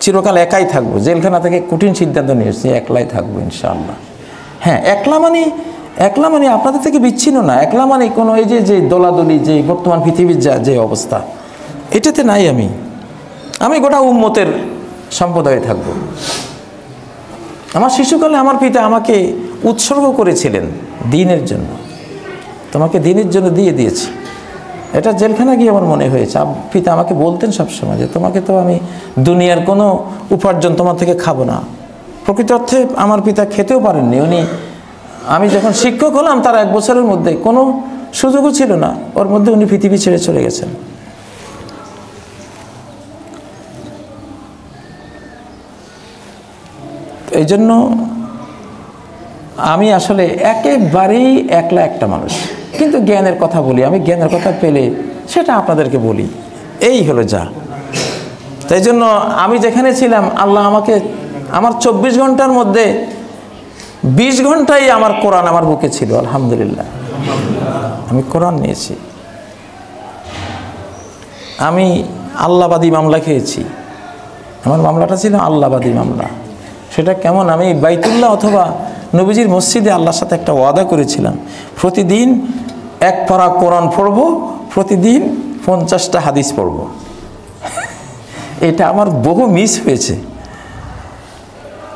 চিরকাল একাই থাকবো। জেলখানা থেকে কঠিন সিদ্ধান্ত নিয়ে এসেছি, একলাই থাকবো ইনশাআল্লাহ। হ্যাঁ, একলা মানে আপনাদের থেকে বিচ্ছিন্ন না। একলা মানে কোনো এই যে দোলাদলি, যে বর্তমান পৃথিবীর যে অবস্থা, এটাতে নাই। আমি গোটা উম্মতের সম্প্রদায়ে থাকবো। আমার শিশুকালে আমার পিতা আমাকে উৎসর্গ করেছিলেন দ্বীনের জন্য। তোমাকে দ্বীনের জন্য দিয়ে দিয়েছি, এটা জেলখানা গিয়ে আমার মনে হয়েছে। পিতা আমাকে বলতেন সবসময় যে তোমাকে তো আমি দুনিয়ার কোনো উপার্জন তোমার থেকে খাবো না। প্রকৃত অর্থে আমার পিতা খেতেও পারেননি। আমি যখন শিক্ষক হলাম তার 1 বছরের মধ্যে কোনো সুযোগও ছিল না, ওর মধ্যে উনি পৃথিবী ছেড়ে চলে গেছেন। এই জন্য আমি আসলে একেবারেই একলা একটা মানুষ। কিন্তু জ্ঞানের কথা বলি, আমি জ্ঞানের কথা পেলে সেটা আপনাদেরকে বলি, এই হলো যা। তাই জন্য আমি যেখানে ছিলাম, আল্লাহ আমাকে আমার 24 ঘন্টার মধ্যে 20 ঘন্টাই আমার কোরআন আমার বুকে ছিল। আলহামদুলিল্লাহ, আমি কোরআন নিয়েছি। আমি আল্লাহবাদী মামলা খেয়েছি। আমার মামলাটা ছিল আল্লাহবাদী মামলা। সেটা কেমন, আমি বাইতুল্লাহ অথবা নবীজির মসজিদে আল্লাহর সাথে একটা ওয়াদা করেছিলাম, প্রতিদিন 1 পারা কোরআন পড়ব, প্রতিদিন 50টা হাদিস পড়ব। এটা আমার বহু মিস হয়েছে,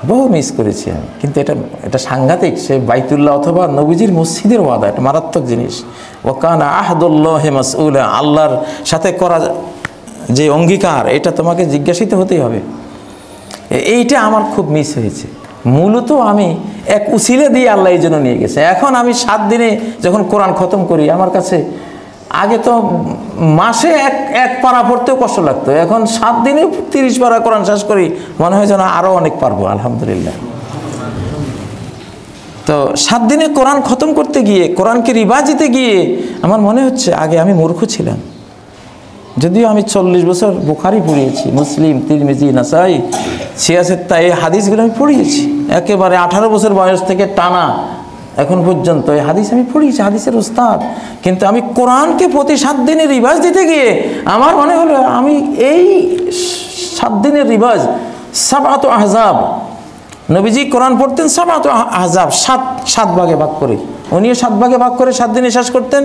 বহু মিস করেছি আমি। কিন্তু এটা সাংঘাতিক। সে বাইতুল্লাহ অথবা নবীজির মসজিদের ওয়াদা, এটা মারাত্মক জিনিস। ওয়াকানা আহদুল্লাহি মাসউলা, আল্লাহর সাথে করা যে অঙ্গীকার, এটা তোমাকে জিজ্ঞাসিত হতেই হবে। এইটা আমার খুব মিস হয়েছে। মূলত আমি এক উসিলা দিয়ে আল্লাহ এই জন্য নিয়ে গেছে। এখন আমি 7 দিনে যখন কোরআন খতম করি, আমার কাছে আগে তো মাসে এক পারা পড়তেও কষ্ট লাগতো, এখন 7 দিনে 30 পারা কোরআন শেষ করি, মনে হয় যেন আরও অনেক পারবো। আলহামদুলিল্লাহ। তো 7 দিনে কোরআন খতম করতে গিয়ে, কোরআনকে রিভাইজ দিতে গিয়ে আমার মনে হচ্ছে আগে আমি মূর্খ ছিলাম। যদিও আমি 40 বছর বুখারী পড়িয়েছি, মুসলিম, তিরমিজি, নাসাই, সিয়াসেত্তা, এই হাদিসগুলো আমি পড়িয়েছি একেবারে 18 বছর বয়স থেকে টানা এখন পর্যন্ত এই হাদিস আমি পড়িয়েছি, হাদিসের উস্তাদ। কিন্তু আমি কোরআনকে প্রতি 7 দিনের রিভাইজ দিতে গিয়ে আমার মনে হলো আমি এই 7 দিনের রিভাইজ, 7 আহজাব, নবীজি কোরআন পড়তেন 7 আহজাব, 7 ভাগে ভাগ করে, উনিও 7 ভাগে ভাগ করে 7 দিনে শেষ করতেন।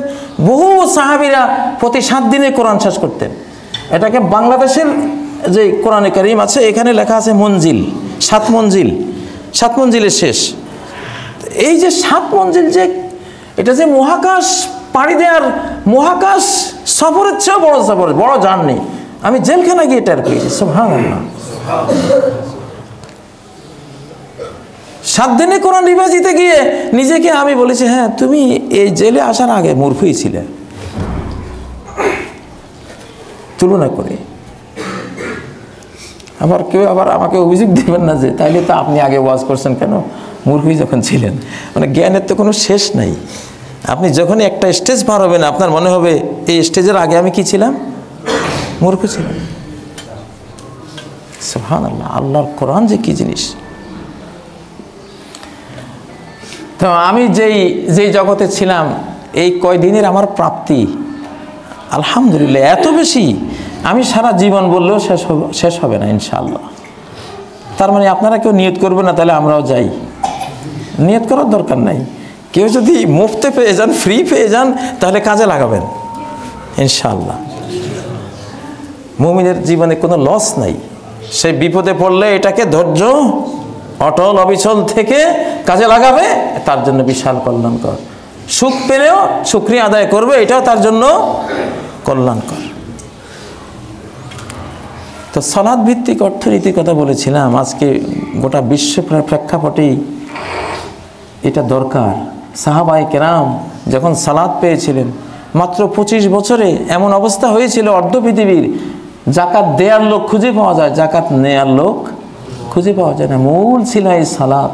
বহু সাহাবীরা প্রতি 7 দিনে কোরআন শেষ করতেন। এটাকে বাংলাদেশের যে কোরআনে কারীম আছে, এখানে লেখা আছে মঞ্জিল, 7 মঞ্জিল, 7 মঞ্জিলের শেষ। এই যে 7 মঞ্জিল, যে এটা যে মহাকাশ পাড়ি দেওয়ার, মহাকাশ সফরের চেয়েও বড় সফর, বড় জার্নি, আমি জেলখানা গিয়ে টের পেয়েছি। সুবহানাল্লাহ। 7 দিনে কোরআন রিভাইজ দিতে গিয়ে নিজেকে আমি বলেছি, হ্যাঁ তুমি এই জেলে আসার আগে মূর্খই ছিলে। তুলনা করে কেউ আবার আমাকে অভিযোগ দিবেন না যে তাইলে তো আপনি আগে ওয়াজ করছেন কেন, মূর্খই যখন ছিলেন। মানে জ্ঞানের তো কোনো শেষ নাই। আপনি যখনই একটা স্টেজ পার হবেন, আপনার মনে হবে এই স্টেজের আগে আমি কি ছিলাম, মূর্খ ছিলাম। সুবহানাল্লাহ, আল্লাহর কোরআন যে কি জিনিস। তো আমি যেই জগতে ছিলাম, এই কয়দিনের আমার প্রাপ্তি আলহামদুলিল্লাহ এত বেশি, আমি সারা জীবন বললেও শেষ হবে না ইনশাআল্লাহ। তার মানে আপনারা কেউ নিয়ত করবে না, তাহলে আমরাও যাই। নিয়ত করার দরকার নাই। কেউ যদি মুফতে পেয়ে যান, ফ্রি পেয়ে যান, তাহলে কাজে লাগাবেন ইনশাআল্লাহ। মুমিনের জীবনে কোনো লস নাই। সে বিপদে পড়লে এটাকে ধৈর্য, অটল অবিচল থেকে কাজে লাগাবে, তার জন্য বিশাল কল্যাণকর। সুখ পেলেও শুকরিয়া আদায় করবে, এটাও তার জন্য কল্যাণকর। তো সালাত ভিত্তিক অর্থনীতির কথা বলেছিলাম। আজকে গোটা বিশ্ব প্রেক্ষাপটেই এটা দরকার। সাহাবায়ে কেরাম যখন সালাত পেয়েছিলেন, মাত্র 25 বছরে এমন অবস্থা হয়েছিল অর্ধ পৃথিবীর জাকাত দেয়ার লোক খুঁজে পাওয়া যায়, জাকাত নেয়ার লোক খুঁজে পাওয়া যায় না। মূল ছিল এই সালাত।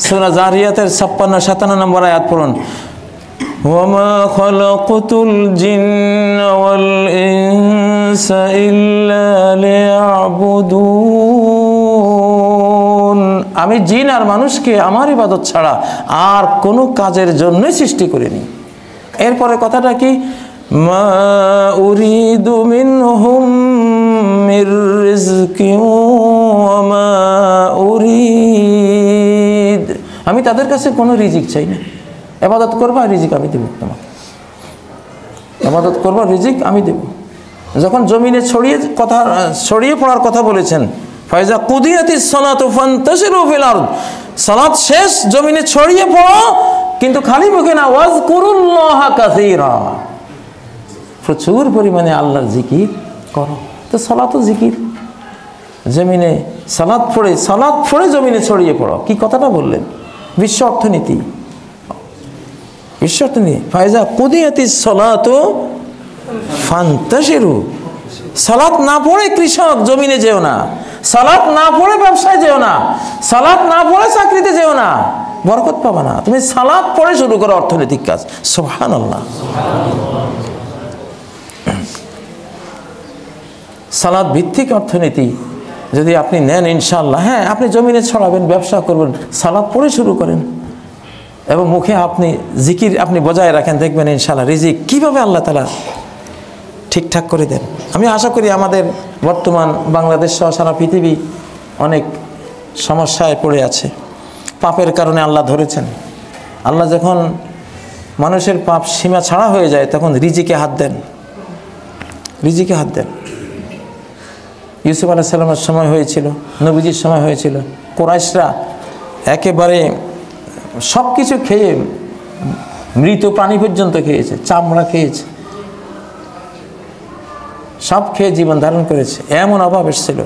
সূরা জারিয়াতের 56-57 নম্বর আয়াত পড়ুন। ওয়ামা খালাকাতুল জিন্না ওয়াল ইনসা ইল্লা লিয়াবুদুন, আমি জিন আর মানুষকে আমার ইবাদত ছাড়া আর কোনো কাজের জন্যই সৃষ্টি করিনি। এরপরে কথাটা কি, মা উরিদু মিনহুম মির রিজকিন ওয়া মা উরিদ, আমি তাদের কাছে কোনো রিজিক চাই না। ইবাদত করবা, রিজিক আমি দেব তোমাকে। ইবাদত করবা, রিজিক আমি দেব। যখন জমিনে ছড়িয়ে পড়ার কথা বলেছেন, ফাইজা কুদিয়াতিস সালাতু ফান্তাশিরু ফিল আরদ, সালাত শেষ, জমিনে ছড়িয়ে পড়ো, কিন্তু খালি মুখে না, ওয়াজকুরুল্লাহা কাসীরা, প্রচুর পরিমাণে আল্লাহর জিকির করো। তো সালাতও জিকির। জমিনে সালাত পড়ে জমিনে ছড়িয়ে পড়ো, কি কথাটা বললেন? বিশ্ব অর্থনীতি, ফাইজা কুদিয়াতিস সালাতু ফান্তাশিরু, সালাত না পড়ে কৃষক জমিনে যেও না, সালাত না পড়ে ব্যবসায় যেও না, সালাত না পড়ে চাকরিতে যেও না, বরকত পাবা না। তুমি সালাত পড়ে শুরু করো অর্থনৈতিক কাজ। সুবহানাল্লাহ। সালাত ভিত্তিক অর্থনীতি যদি আপনি নেন, ইনশাআল্লাহ, হ্যাঁ, আপনি জমিনে ছড়াবেন, ব্যবসা করবেন, সালাত পড়ে শুরু করেন এবং মুখে আপনি জিকির আপনি বজায় রাখেন, দেখবেন ইনশাআল্লাহ রিজিক কিভাবে আল্লাহ তাআলা ঠিকঠাক করে দেন। আমি আশা করি আমাদের বর্তমান বাংলাদেশ সহ সারা পৃথিবী অনেক সমস্যায় পড়ে আছে, পাপের কারণে আল্লাহ ধরেছেন। আল্লাহ যখন মানুষের পাপ সীমা ছাড়া হয়ে যায়, তখন রিজিকে হাত দেন। ইউসুফ আলাইহিস সালামের সময় হয়েছিল, নবীজির সময় হয়েছিল, কুরাইশরা একেবারে সব কিছু খেয়ে, মৃত প্রাণী পর্যন্ত খেয়েছে, চামড়া খেয়েছে, সব খেয়ে জীবন ধারণ করেছে। এমন অভাব এসেছিল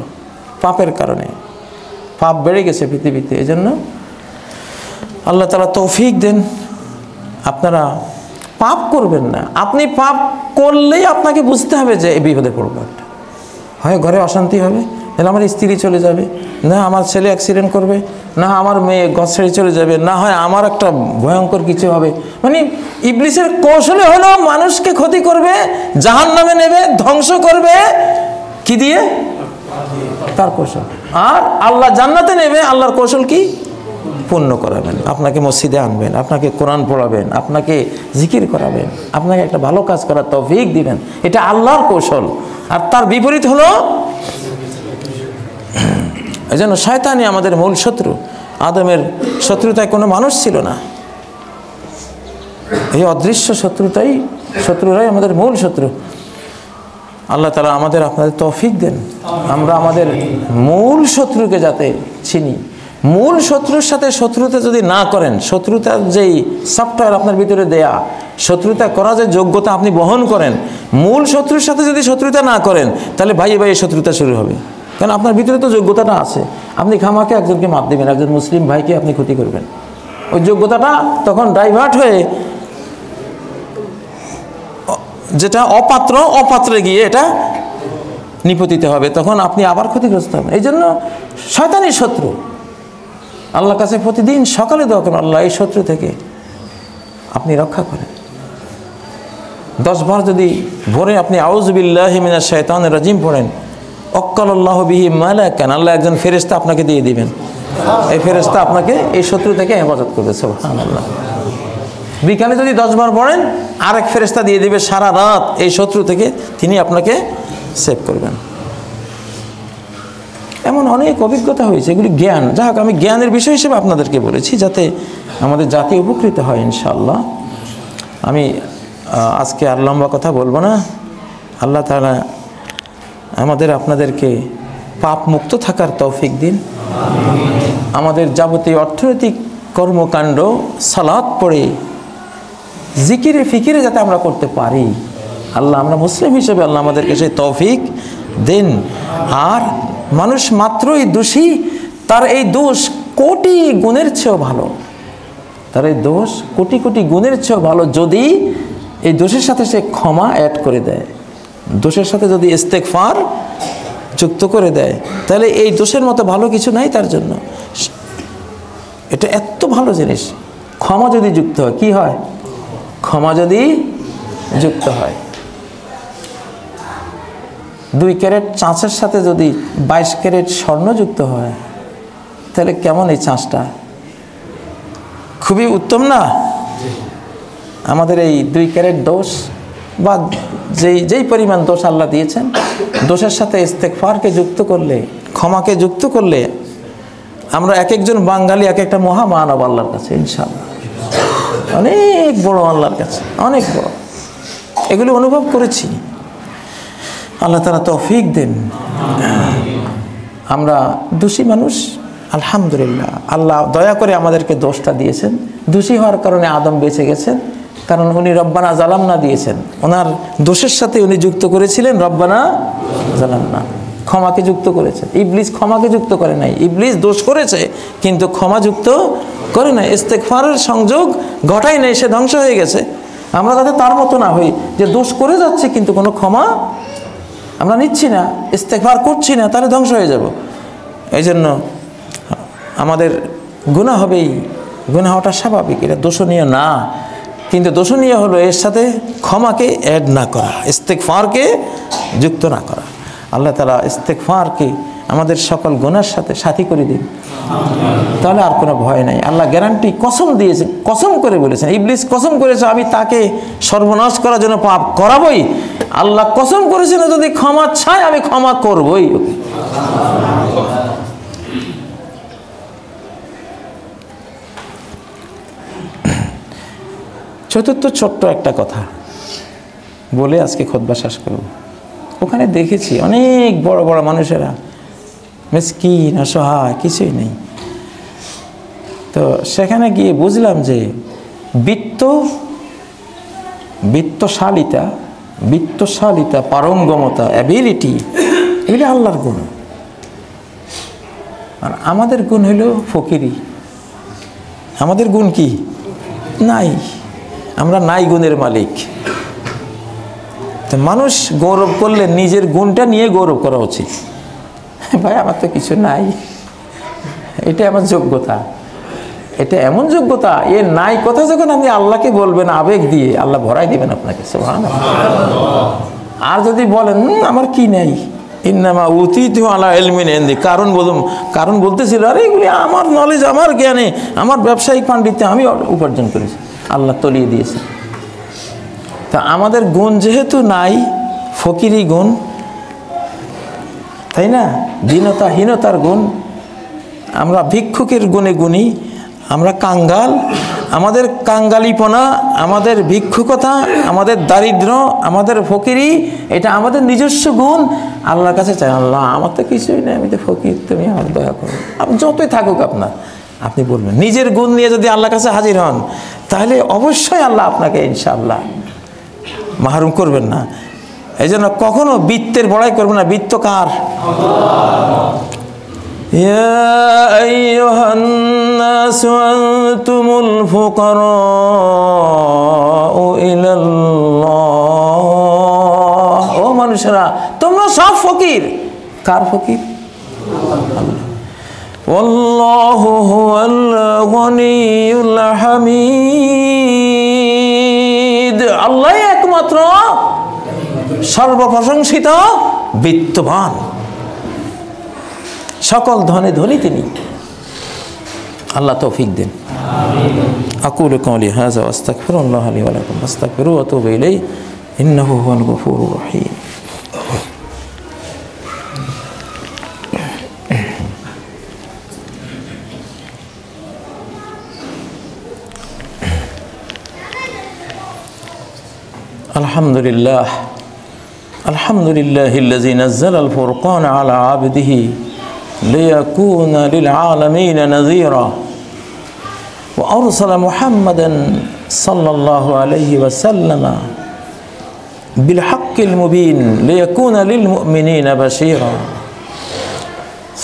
পাপের কারণে, পাপ বেড়ে গেছে পৃথিবীতে। এই জন্য আল্লাহ তাআলা তৌফিক দেন, আপনারা পাপ করবেন না। আপনি পাপ করলেই আপনাকে বুঝতে হবে যে এই বিপদে পড়বো, হয় ঘরে অশান্তি হবে, তাহলে আমার স্ত্রী চলে যাবে, না আমার ছেলে অ্যাক্সিডেন্ট করবে, না আমার মেয়ে ঘর ছেড়ে চলে যাবে, না হয় আমার একটা ভয়ঙ্কর কিছু হবে। মানে ইবলিসের কৌশলে হলো মানুষকে ক্ষতি করবে, জাহান্নামে নেবে, ধ্বংস করবে, কি দিয়ে? তার কৌশল। আর আল্লাহ জান্নাতে নেবে, আল্লাহর কৌশল কি? পূর্ণ করাবেন, আপনাকে মসজিদে আনবেন, আপনাকে কোরআন পড়াবেন, আপনাকে জিকির করাবেন, আপনাকে একটা ভালো কাজ করার তৌফিক দিবেন। এটা আল্লাহর কৌশল। আর তার বিপরীত হলো, এই জন্য শয়তানই আমাদের মূল শত্রু। আদমের শত্রুতায় কোনো মানুষ ছিল না, এই অদৃশ্য শত্রুরাই আমাদের মূল শত্রু। আল্লাহ তাআলা আমাদের আপনাদের তৌফিক দেন, আমরা আমাদের মূল শত্রুকে যাতে চিনি। মূল শত্রুর সাথে শত্রুতা যদি না করেন, শত্রুতার যেই সফটওয়্যার আপনার ভিতরে দেয়া, শত্রুতা করার যে যোগ্যতা আপনি বহন করেন, মূল শত্রুর সাথে যদি শত্রুতা না করেন, তাহলে ভাইয়ে ভাইয়ে শত্রুতা শুরু হবে। কারণ আপনার ভিতরে তো যোগ্যতাটা আছে, আপনি খামাকে একজনকে মার দেবেন, একজন মুসলিম ভাইকে আপনি ক্ষতি করবেন, ওই যোগ্যতাটা তখন ডাইভার্ট হয়ে যেটা অপাত্রে গিয়ে এটা নিপতিত হবে, তখন আপনি আবার ক্ষতিগ্রস্ত হবেন। এই জন্য শয়তানি শত্রু। আল্লাহর কাছে প্রতিদিন সকালে দোয়া করেন, আল্লাহ এই শত্রু থেকে আপনি রক্ষা করেন। 10 বার যদি ভোরে আপনি আউযু বিল্লাহি মিনাশ শাইতানির রাজিম পড়েন, অক্কালাল্লাহু বিহি মালাকান, আল্লাহ একজন ফেরেশতা আপনাকে দিয়ে দিবেন, এই ফেরেশতা আপনাকে এই শত্রু থেকে হেফাজত করবে। সুবহানাল্লাহ। বিকালে যদি 10 বার পড়েন, আরেক ফেরেশতা দিয়ে দিবে সারা রাত এই শত্রু থেকে, তিনি আপনাকে সেভ করবেন। এমন অনেক অভিজ্ঞতা হয়েছে, এগুলি জ্ঞান। যাই হোক, আমি জ্ঞানের বিষয় হিসেবে আপনাদেরকে বলেছি, যাতে আমাদের জাতি উপকৃত হয় ইনশাআল্লাহ। আমি আজকে আর লম্বা কথা বলবো না। আল্লাহ তাআলা আমাদের আপনাদেরকে পাপ মুক্ত থাকার তৌফিক দিন। আমাদের যাবতীয় অর্থনৈতিক কর্মকাণ্ড সালাত পড়ে জিকিরে ফিকিরে যাতে আমরা করতে পারি, আল্লাহ, আমরা মুসলিম হিসেবে আল্লাহ আমাদেরকে সেই তৌফিক দিন। আর মানুষ মাত্রই দোষী, তার এই দোষ কোটি গুণের চেয়েও ভালো, তার এই দোষ কোটি কোটি গুণের চেয়েও ভালো যদি এই দোষের সাথে সে ক্ষমা অ্যাড করে দেয়, দোষের সাথে যদি ইস্তেগফার যুক্ত করে দেয়, তাহলে এই দোষের মতো ভালো কিছু নাই তার জন্য। এটা এত ভালো জিনিস। ক্ষমা যদি যুক্ত হয়, কি হয়? ক্ষমা যদি যুক্ত হয়, 2 ক্যারেট চাঁচের সাথে যদি 22 ক্যারেট স্বর্ণ যুক্ত হয়, তাহলে কেমন এই চাঁচটা? খুবই উত্তম না? আমাদের এই 2 ক্যারেট দোষ বা যেই পরিমাণ দোষ আল্লাহ দিয়েছেন, দোষের সাথে ইস্তেগফারকে যুক্ত করলে, ক্ষমাকে যুক্ত করলে আমরা এক একজন বাঙালি এক একটা মহামানব আল্লাহর কাছে, ইনশাআল্লাহ অনেক বড় আল্লাহর কাছে, অনেক বড়। এগুলো অনুভব করেছি। আল্লাহ তাআলা তৌফিক দেন। আমরা দোষী মানুষ, আলহামদুলিল্লাহ আল্লাহ দয়া করে আমাদেরকে দোষটা দিয়েছেন। দোষী হওয়ার কারণে আদম বেঁচে গেছেন, কারণ উনি রব্বানা জালামনা দিয়েছেন, ওনার দোষের সাথে উনি যুক্ত করেছিলেন রব্বানা জালামনা, ক্ষমাকে যুক্ত করেছেন। ইবলিস ক্ষমাকে যুক্ত করে নাই, ইবলিস দোষ করেছে কিন্তু ক্ষমা যুক্ত করে নাই, ইস্তেগফারের সংযোগ ঘটাই নাই, সে ধ্বংস হয়ে গেছে। আমরা যাতে তার মতো না হই যে দোষ করে যাচ্ছে কিন্তু কোনো ক্ষমা আমরা নিচ্ছি না, ইস্তেগফার করছি না, তাহলে ধ্বংস হয়ে যাব। এই জন্য আমাদের গুনাহ হবেই, গুনাহ হওয়াটা স্বাভাবিক, এটা দোষণীয় না, কিন্তু দোষণীয় হলো এর সাথে ক্ষমাকে অ্যাড না করা, ইস্তেগফারকে যুক্ত না করা। আল্লাহ তাআলা ইস্তেগফারকে আমাদের সকল গুনার সাথে সাথী করে দিন, তাহলে আর কোনো ভয় নাই। আল্লাহ গ্যারান্টি, কসম দিয়েছেন, কসম করে বলেছেন, ইবলিস কসম করেছে আমি তাকে সর্বনাশ করার জন্য পাপ করাবই। আল্লাহ কসম করেছেন যদি ক্ষমা চায় আমি ক্ষমা করবই। চতুর্থ ছোট্ট একটা কথা বলে আজকে খুতবা শেষ করব। ওখানে দেখেছি অনেক বড় বড় মানুষেরা মিসকিন, অসহায়, কিছুই নেই। তো সেখানে গিয়ে বুঝলাম যে বিত্তশালিতা, পারঙ্গমতা, অ্যাবিলিটি, এগুলি আল্লাহর গুণ। আর আমাদের গুণ হলো ফকিরি। আমাদের গুণ কি? নাই। আমরা নাই গুণের মালিক। তো মানুষ গৌরব করলে নিজের গুণটা নিয়ে গৌরব করা উচিত। ভাই আমার তো কিছু নাই, এটা আমার যোগ্যতা, এটা এমন যোগ্যতা, এ নাই কথা যখন আপনি আল্লাহকে বলবেন আবেগ দিয়ে, আল্লাহ ভরাই দিবেন আপনাকে, সুবহানাল্লাহ। আর যদি বলেন আমার কি নাই, ইন্নামা উতীতু আলা ইলমিন ইনদি, কারণ বলতেছিল আরে এগুলি আমার নলেজ, আমার জ্ঞানে, আমার ব্যবসায়িক পাণ্ডিত্যে আমি উপার্জন করেছি, আল্লাহ তলিয়ে দিয়েছে। তা আমাদের গুণ যেহেতু নাই, ফকিরি গুণ, তাই না, দীনতাহীনতার গুণ, আমরা ভিক্ষুকের গুণে গুণী, আমরা কাঙ্গাল, আমাদের কাঙ্গালিপনা, আমাদের ভিক্ষুকতা, আমাদের দারিদ্র, আমাদের ফকিরি, এটা আমাদের নিজস্ব গুণ। আল্লাহর কাছে চাই, আল্লাহ আমার তো কিছুই নেই, আমি তো ফকির, তুমি আমার দয়া করো। আপনি যতই থাকুক আপনার, আপনি বলবেন নিজের গুণ নিয়ে যদি আল্লাহর কাছে হাজির হন, তাহলে অবশ্যই আল্লাহ আপনাকে ইনশাআল্লাহ মাহরুম করবেন না। এই জন্য কখনো বৃত্তের বড়াই করবেন না। বৃত্ত কার? ইয়া আইয়ুহান নাসু আনতুমুল ফুকারাউ ইলাল্লাহ, ও মানুষেরা তোমরা সব ফকির। কার ফকির? আল্লাহু হুয়াল গনিয়ুল হামিদ, আল্লাহ একমাত্র সর্বপ্রশংসিত, বিত্তবান, সকল ধনে ধনী তিনি। আল্লাহ তৌফিক দেন। আকুলু কওলি হাযা ওয়া আস্তাগফিরুল্লাহ লি ওয়া লাকুম ফাস্তাগফিরুহু ওয়া তুবু ইলাইহি ইন্নাহু হুয়াল গফুরুর রহিম। আলহামদুলিল্লাহ, আলহামদুলিল্লাহিল্লাযী নাযালাল ফুরকান আলা আবদিহি লিয়াকুনা লিল আলামিনা নাযীরা ওয়া আরসালা মুহাম্মাদান সাল্লাল্লাহু আলাইহি ওয়া সাল্লামা বিল হাক্কিল মুবিন লিয়াকুনা লিল মুমিনিনা বাশীরা।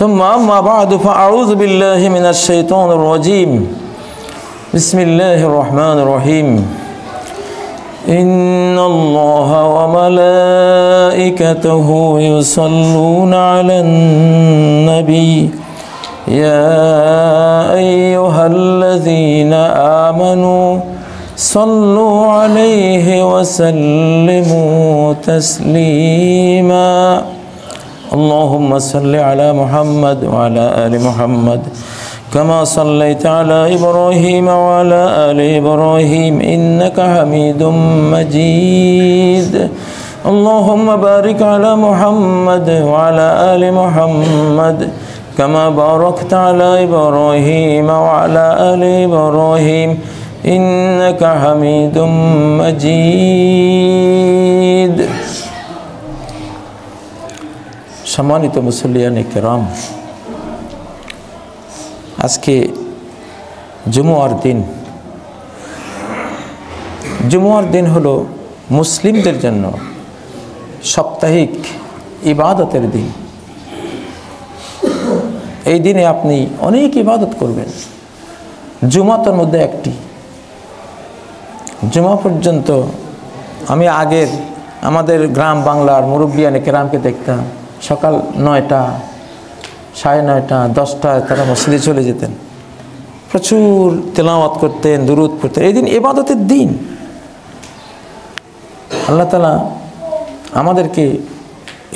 সুম্মা আম্মা বা'দু ফাআউযু বিল্লাহি মিনাশ শাইতানির রাজীম। বিসমিল্লাহির রহমানির রহিম। إن الله وملائكته يصلون على النبي يا أيها الذين آمنوا صلوا عليه وسلموا تسليما اللهم صل على محمد وعلى آل محمد كما صليت على إبراهيم وعلى آل إبراهيم إنك حميد مجيد اللهم بارك على محمد وعلى آل محمد كما باركت على إبراهيم وعلى آل إبراهيم إنك حميد مجيد সম্মানিত মুসল্লিয়ানে কেরাম, আজকে জুমুয়ার দিন। জুমুয়ার দিন হলো মুসলিমদের জন্য সাপ্তাহিক ইবাদতের দিন। এই দিনে আপনি অনেক ইবাদত করবেন। জুমা তার মধ্যে একটি। জুমা পর্যন্ত আমি আগের আমাদের গ্রাম বাংলার মুরব্বিয়ানে কেরামকে দেখতাম সকাল 9টা, 9:30, 10টায় তারা মসজিদে চলে যেতেন, প্রচুর তেলাওয়াত করতেন, দুরূদ পড়তেন। এই দিন ইবাদতের দিন। আল্লাহ তাআলা আমাদেরকে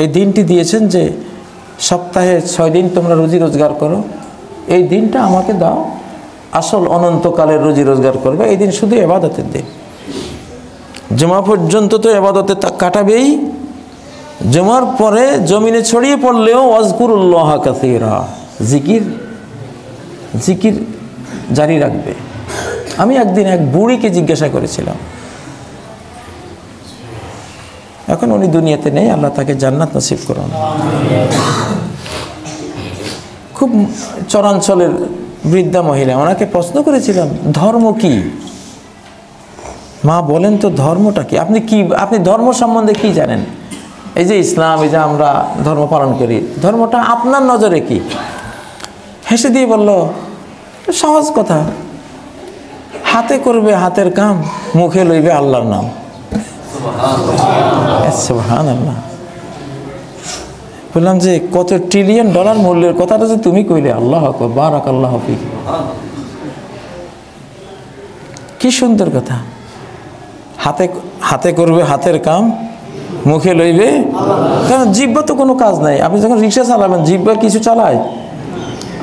এই দিনটি দিয়েছেন যে সপ্তাহে 6 দিন তোমরা রুজি রোজগার করো, এই দিনটা আমাকে দাও, আসল অনন্তকালের রুজি রোজগার করবে। এই দিন শুধু ইবাদতের দিন। জুমা পর্যন্ত তো ইবাদতে কাটাবেই। জুমার পরে জমিনে ছড়িয়ে পড়লেও ওয়াজকুরুল্লাহ কাসীরা, জিকির জারি রাখবে। আমি একদিন এক বুড়িকে জিজ্ঞাসা করেছিলাম, এখন উনি দুনিয়াতে নেই, আল্লাহ তাকে জান্নাত নসিব করুন। খুব চরাঞ্চলের বৃদ্ধা মহিলা, ওনাকে প্রশ্ন করেছিলাম ধর্ম কি? মা বলেন তো ধর্মটা কি? আপনি ধর্ম সম্বন্ধে কি জানেন? এই যে ইসলাম, এই যে আমরা ধর্ম পালন করি, ধর্মটা আপনার নজরে কি? হেসে দিয়ে বলল, সহজ কথা, হাতে করবে হাতের কাম, মুখে লইবে আল্লাহর নাম। সুবহানাল্লাহ। বললাম যে কত $1 ট্রিলিয়ন মূল্যের কথাটা যে তুমি কইলে, আল্লাহু আকবার, বারাকাল্লাহু ফিক। কি সুন্দর কথা। হাতে করবে হাতের কাম, মুখে লইবে, কারণ জিহ্বা তো কোনো কাজ নাই। আপনি যখন রিক্সা চালাবেন জিহ্বা কিছু চালায়?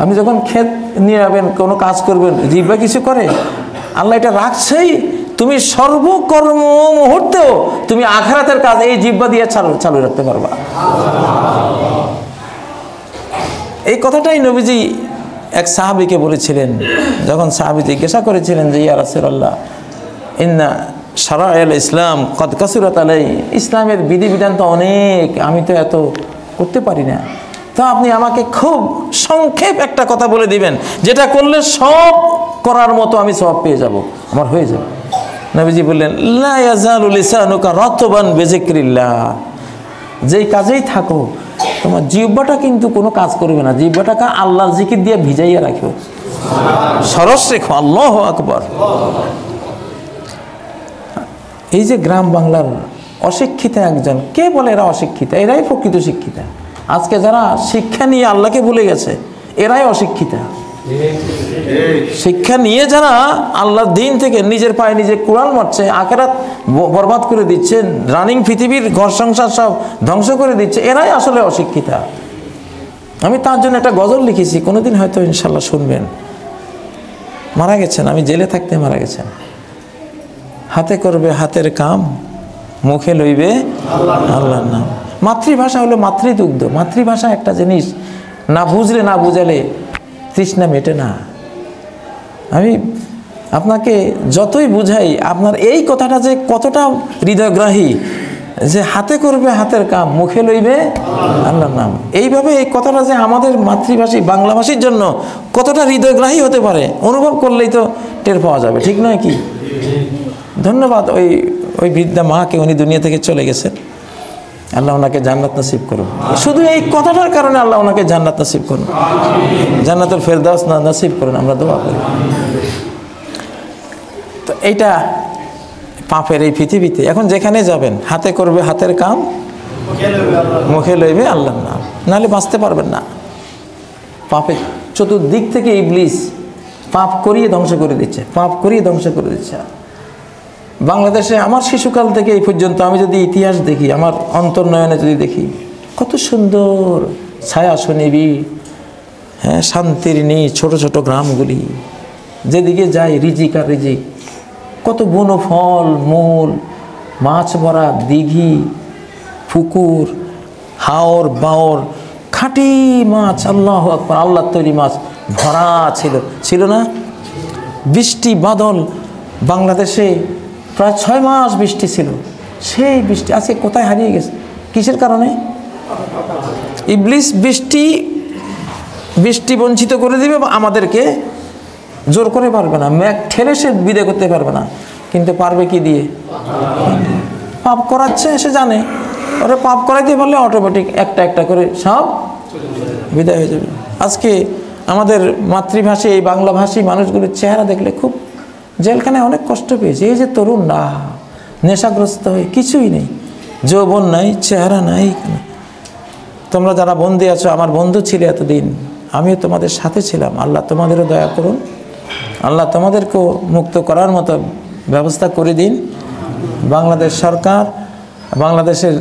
আপনি যখন ক্ষেত নিয়ে যাবেন, কোনো কাজ করবেন, জিহ্বা কিছু করে? আল্লাহ এটা রাখছেই। তুমি সর্বকর্ম মুহূর্তেও তুমি আখিরাতের কাজ এই জিহ্বা দিয়ে চালু রাখতে পারবা। এই কথাটাই নবীজি এক সাহাবীকে বলেছিলেন, যখন সাহাবী জিজ্ঞাসা করেছিলেন যে ইয়া রাসূলুল্লাহ ইন্না শারাআল ইসলাম কদ কাসুরাত আলাই, ইসলামের বিধিবিধান তো অনেক, আমি তো এত করতে পারি না, তো আপনি আমাকে খুব সংক্ষেপ একটা কথা বলে দিবেন যেটা করলে সব করার মতো আমি সওয়াব পেয়ে যাব, আমার হয়ে যাবে। নবীজি বললেন লা ইয়াজালু লিসানুকা রাতবান বিযিকরিল্লাহ, যেই কাজেই থাকো তোমার জিহ্বাটা কিন্তু কোনো কাজ করবে না, জিহ্বাটাকে আল্লাহর জিকির দিয়ে ভিজাইয়া রাখো, সরস রেখো। আল্লাহু আকবার। এই যে গ্রাম বাংলার অশিক্ষিতা একজন, কে বলে এরা অশিক্ষিতা? এরাই প্রকৃত শিক্ষিতা। আজকে যারা শিক্ষা নিয়ে আল্লাহকে ভুলে গেছে এরাই অশিক্ষিতা। শিক্ষা নিয়ে যারা আল্লাহর দিন থেকে নিজের পায়ে নিজে কুড়াল মারছে, আখিরাত বরবাদ করে দিচ্ছে, রানিং পৃথিবীর ঘর সংসার সব ধ্বংস করে দিচ্ছে, এরাই আসলে অশিক্ষিতা। আমি তার জন্য একটা গজল লিখেছি, কোনোদিন হয়তো ইনশাল্লাহ শুনবেন। মারা গেছেন, আমি জেলে থাকতে মারা গেছেন। হাতে করবে হাতের কাম, মুখে লইবে আল্লাহর নাম। মাতৃভাষা হলো মাতৃদুগ্ধ। মাতৃভাষা একটা জিনিস না বুঝলে না বুঝালে তৃষ্ণা মেটে না। আমি আপনাকে যতই বুঝাই, আপনার এই কথাটা যে কতটা হৃদয়গ্রাহী, যে হাতে করবে হাতের কাম, মুখে লইবে আল্লাহর নাম, এইভাবে এই কথাটা যে আমাদের মাতৃভাষী বাংলাভাষীর জন্য কতটা হৃদয়গ্রাহী হতে পারে অনুভব করলেই তো টের পাওয়া যাবে, ঠিক নয় কি? ধন্যবাদ ওই বৃদ্ধা মাকে, উনি দুনিয়া থেকে চলে গেছেন। আল্লাহ ওনাকে জান্নাত নসিব করুন। শুধু এই কথাটার কারণে আল্লাহ ওনাকে জান্নাত নসিব করুন, জান্নাতুল ফেরদাউস নসিব করুন, আমরা দোয়া করি। তো এইটা পাপের এই পৃথিবীতে এখন যেখানে যাবেন হাতে করবে হাতের কাম, মুখে লইবে আল্লাহর নাম, নাহলে বাঁচতে পারবেন না। পাপের চতুর্দিক থেকে ইবলিস পাপ করিয়ে ধ্বংস করে দিচ্ছে, পাপ করিয়ে ধ্বংস করে দিচ্ছে। বাংলাদেশে আমার শিশুকাল থেকে এই পর্যন্ত আমি যদি ইতিহাস দেখি, আমার অন্তর্নয়নে যদি দেখি, কত সুন্দর ছায়া সুনিবিড় হ্যাঁ, শান্তির নেই ছোট ছোট গ্রামগুলি, যেদিকে যাই রিজিক আর রিজিক, কত বন ফল মূল, মাছ ভরা দিঘি পুকুর, হাওর বাওর, খাঁটি মাছ, আল্লাহ আকবার, আল্লাহর তৈরি মাছ ভরা ছিল না? বৃষ্টি বাদল, বাংলাদেশে প্রায় 6 মাস বৃষ্টি ছিল, সেই বৃষ্টি আজকে কোথায় হারিয়ে গেছে? কিসের কারণে? ইবলিস বৃষ্টি বঞ্চিত করে দিবে, আমাদেরকে জোর করে পারবে না, মেঘ ঠেলে সে বিদায় করতে পারবে না, কিন্তু পারবে কি দিয়ে? পাপ করাচ্ছে, সে জানে ওরা পাপ করাইতে পারলে অটোমেটিক একটা একটা করে সব বিদায় হয়ে যাবে। আজকে আমাদের মাতৃভাষী এই বাংলাভাষী মানুষগুলোর চেহারা দেখলে খুব, জেলখানায় অনেক কষ্ট পেয়েছে। এই যে তরুণ না, নেশাগ্রস্ত হয়ে কিছুই নেই, যৌবন নাই, চেহারা নাই। তোমরা যারা বন্দী আছো, আমার বন্ধু ছিলে এতদিন, আমিও তোমাদের সাথে ছিলাম। আল্লাহ তোমাদেরও দয়া করুন, আল্লাহ তোমাদেরকেও মুক্ত করার মতো ব্যবস্থা করে দিন। বাংলাদেশ সরকার, বাংলাদেশের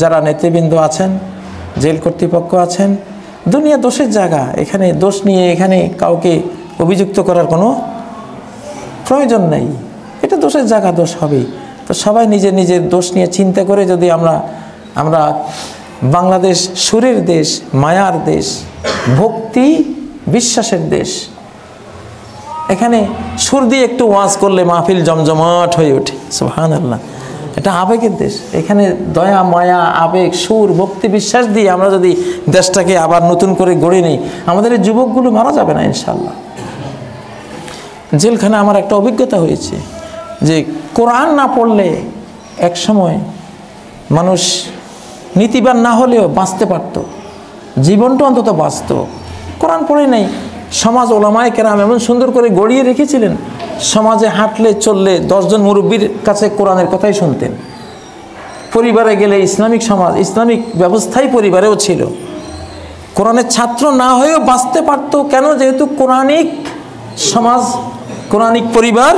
যারা নেতৃবৃন্দ আছেন, জেল কর্তৃপক্ষ আছেন, দুনিয়া দোষের জায়গা, এখানে দোষ নিয়ে এখানে কাউকে অভিযুক্ত করার কোনো প্রয়োজন নেই। এটা দোষের জায়গা, দোষ হবেই। তো সবাই নিজের নিজের দোষ নিয়ে চিন্তা করে যদি আমরা বাংলাদেশ সুরের দেশ, মায়ার দেশ, ভক্তি বিশ্বাসের দেশ, এখানে সুর দিয়ে একটু ওয়াজ করলে মাহফিল জমজমাট হয়ে ওঠে। সুবহানাল্লাহ, এটা আবেগের দেশ। এখানে দয়া মায়া আবেগ সুর ভক্তি বিশ্বাস দিয়ে আমরা যদি দেশটাকে আবার নতুন করে গড়ে নিই, আমাদের এই যুবকগুলো মারা যাবে না ইনশাআল্লাহ। জেলখানে আমার একটা অভিজ্ঞতা হয়েছে যে কোরআন না পড়লে এক সময় মানুষ নীতিবান না হলেও বাঁচতে পারত, জীবনটা অন্তত বাঁচত। কোরআন পড়ে নেই, সমাজ ওলামায়ে কেরাম এমন সুন্দর করে গড়িয়ে রেখেছিলেন, সমাজে হাঁটলে চললে 10 জন মুরব্বীর কাছে কোরআনের কথাই শুনতেন। পরিবারে গেলে ইসলামিক সমাজ, ইসলামিক ব্যবস্থাই পরিবারেও ছিল। কোরআনের ছাত্র না হয়েও বাঁচতে পারত। কেন? যেহেতু কোরআনিক সমাজ, কোরআনিক পরিবার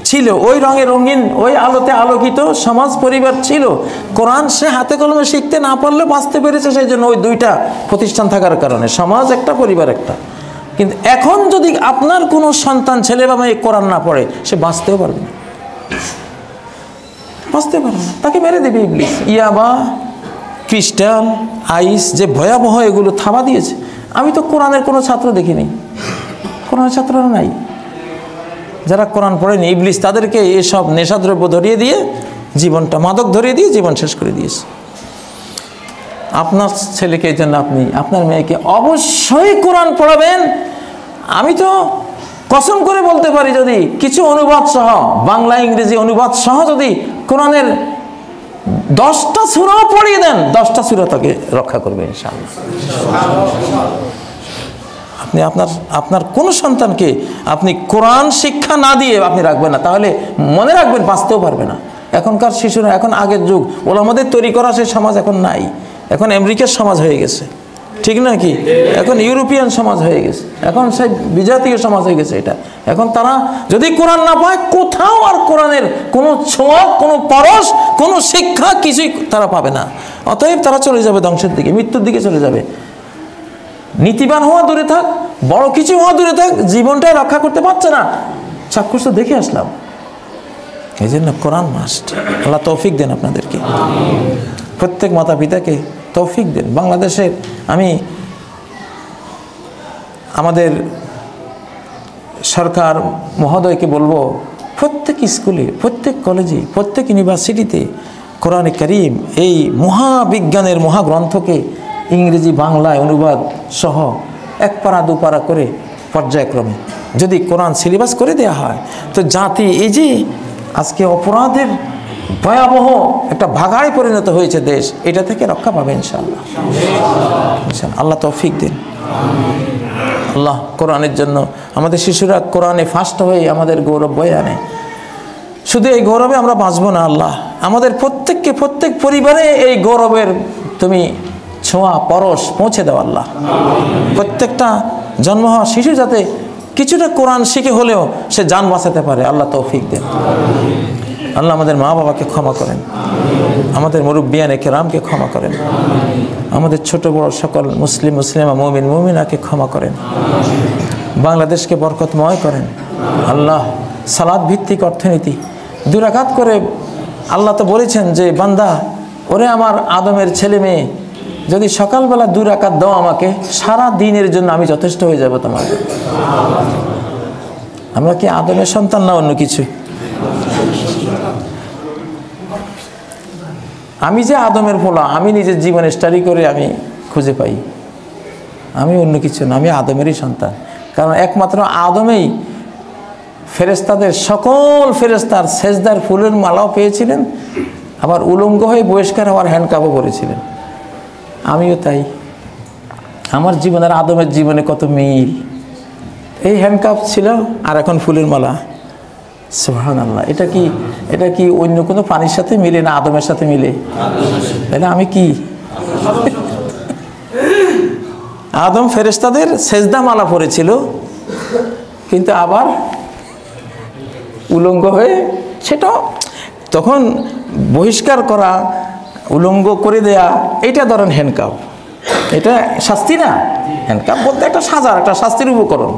ছিল, ওই রঙে রঙিন, ওই আলোতে আলোকিত সমাজ পরিবার ছিল। কোরআন সে হাতে কলমে শিখতে না পারলে বাঁচতে পেরেছে, সেই জন্য ওই 2টা প্রতিষ্ঠান থাকার কারণে, সমাজ একটা, পরিবার একটা। কিন্তু এখন যদি আপনার কোনো সন্তান ছেলে বা মেয়ে কোরআন না পড়ে, সে বাঁচতেও পারবে না, বাঁচতে পারবে না, তাকে মেরে দেবে ইবলিস। ইয়াবা, ক্রিস্টাল, আইস, যে ভয়াবহ এগুলো থাবা দিয়েছে। আমি তো কোরআনের কোনো ছাত্র দেখিনি, কোরআনের ছাত্ররা নাই যারা কোরআন পড়েনি। ইবলিস তাদেরকে এসব নেশাদ্রব্য ধরিয়ে দিয়ে, জীবনটা মাদক ধরিয়ে দিয়ে জীবন শেষ করে দিয়েছে। আপনার ছেলেকে এই জন্য আপনি আপনার মেয়েকে অবশ্যই কোরআন পড়াবেন। আমি তো কসম করে বলতে পারি, যদি কিছু অনুবাদ সহ, বাংলা ইংরেজি অনুবাদ সহ যদি কোরআনের 10টা সূরাও পড়িয়ে দেন, 10টা সূরা তাকে রক্ষা করবে ইনশাআল্লাহ। আপনি আপনার কোনো সন্তানকে আপনি কোরআন শিক্ষা না দিয়ে আপনি রাখবেন না, তাহলে মনে রাখবেন বাঁচতেও পারবে না। এখনকার শিশুরা, এখন আগের যুগ ওলামাদের তৈরি করা সেই সমাজ এখন নাই। এখন আমেরিকার সমাজ হয়ে গেছে, ঠিক না কি? এখন ইউরোপিয়ান সমাজ হয়ে গেছে, এখন সেই বিজাতীয় সমাজ হয়ে গেছে। এটা এখন তারা যদি কোরআন না পায়, কোথাও আর কোরআনের কোনো ছোঁয়া, কোনো পরশ, কোনো শিক্ষা কিছুই তারা পাবে না। অতএব তারা চলে যাবে ধ্বংসের দিকে, মৃত্যুর দিকে চলে যাবে। নীতিবান হওয়া দূরে থাক, বড় কিছু হওয়া দূরে থাক, জীবনটাই রক্ষা করতে পারছে না। চাক্ষুষ তো দেখে আসলাম। এই জন্য কোরআন মাস্ট। আল্লাহ তৌফিক দেন আপনাদেরকে, প্রত্যেক মাতা পিতাকে তৌফিক দেন। বাংলাদেশে আমি আমাদের সরকার মহোদয়কে বলবো, প্রত্যেক স্কুলে, প্রত্যেক কলেজে, প্রত্যেক ইউনিভার্সিটিতে কোরআনে কারীম, এই মহাবিজ্ঞানের মহাগ্রন্থকে ইংরেজি বাংলায় অনুবাদ সহ 1 পারা 2 পারা করে পর্যায়ক্রমে যদি কোরআন সিলেবাস করে দেওয়া হয়, তো জাতি এই যে আজকে অপরাধের ভয়াবহ একটা ভাগায় পরিণত হয়েছে দেশ, এটা থেকে রক্ষা পাবে ইনশাআল্লাহ। আল্লাহ তৌফিক দিন। আল্লাহ কোরআনের জন্য আমাদের শিশুরা কোরআনে ফার্স্ট হয়ে আমাদের গৌরব বয়ে আনে। শুধু এই গৌরবে আমরা বাঁচবো না, আল্লাহ আমাদের প্রত্যেককে, প্রত্যেক পরিবারে এই গৌরবের তুমি ছোঁয়া পরশ পৌঁছে দাও আল্লাহ। প্রত্যেকটা জন্ম হওয়া শিশু যাতে কিছুটা কোরআন শিখে হলেও সে জান বাঁচাতে পারে, আল্লাহ তৌফিক দেন। আল্লাহ আমাদের মা বাবাকে ক্ষমা করেন, আমাদের মুরব্বিয়ানে কেরামকে ক্ষমা করেন, আমাদের ছোট বড় সকল মুসলিম মুসলিমা মুমিন মুমিনাকে ক্ষমা করেন, বাংলাদেশকে বরকতময় করেন। আল্লাহ সালাত ভিত্তিক অর্থনীতি, 2 রাকাত করে আল্লাহ তো বলেছেন যে বান্দা ওরে আমার আদমের ছেলে মেয়ে যদি সকালবেলা 2 রাকাত দাও আমাকে, সারা দিনের জন্য আমি যথেষ্ট হয়ে যাব তোমার। আমরা কি আদমের সন্তান না অন্য কিছু? আমি যে আদমের পোলা, আমি নিজের জীবনে স্টাডি করে আমি খুঁজে পাই আমি অন্য কিছু না, আমি আদমেরই সন্তান। কারণ একমাত্র আদমেই ফেরেশতাদের সকল ফেরেশতার সেজদার ফুলের মালাও পেয়েছিলেন, আবার উলঙ্গ হয়ে বহিষ্কার হওয়ার হ্যান্ডকাপও পরেছিলেন। আমিও তাই। আমার জীবনের আদমের জীবনে কত মিল। এই হ্যান্ডকাপ ছিল আর এখন ফুলের মালা। সুবহানাল্লাহ। এটা কি অন্য কোনো প্রাণীর সাথে মিলে না আদমের সাথে মিলে? তাহলে আমি কি? আদম ফেরেশতাদের সেজদা মালা পরেছিল, কিন্তু আবার উলঙ্গ হয়ে, সেটা তখন বহিষ্কার করা, উলঙ্গ করে দেয়া, এটা ধরেন হ্যান্ডকাপ। এটা শাস্তি না? হ্যান্ডকাপ বলতে একটা সাজার, একটা শাস্তির উপকরণ।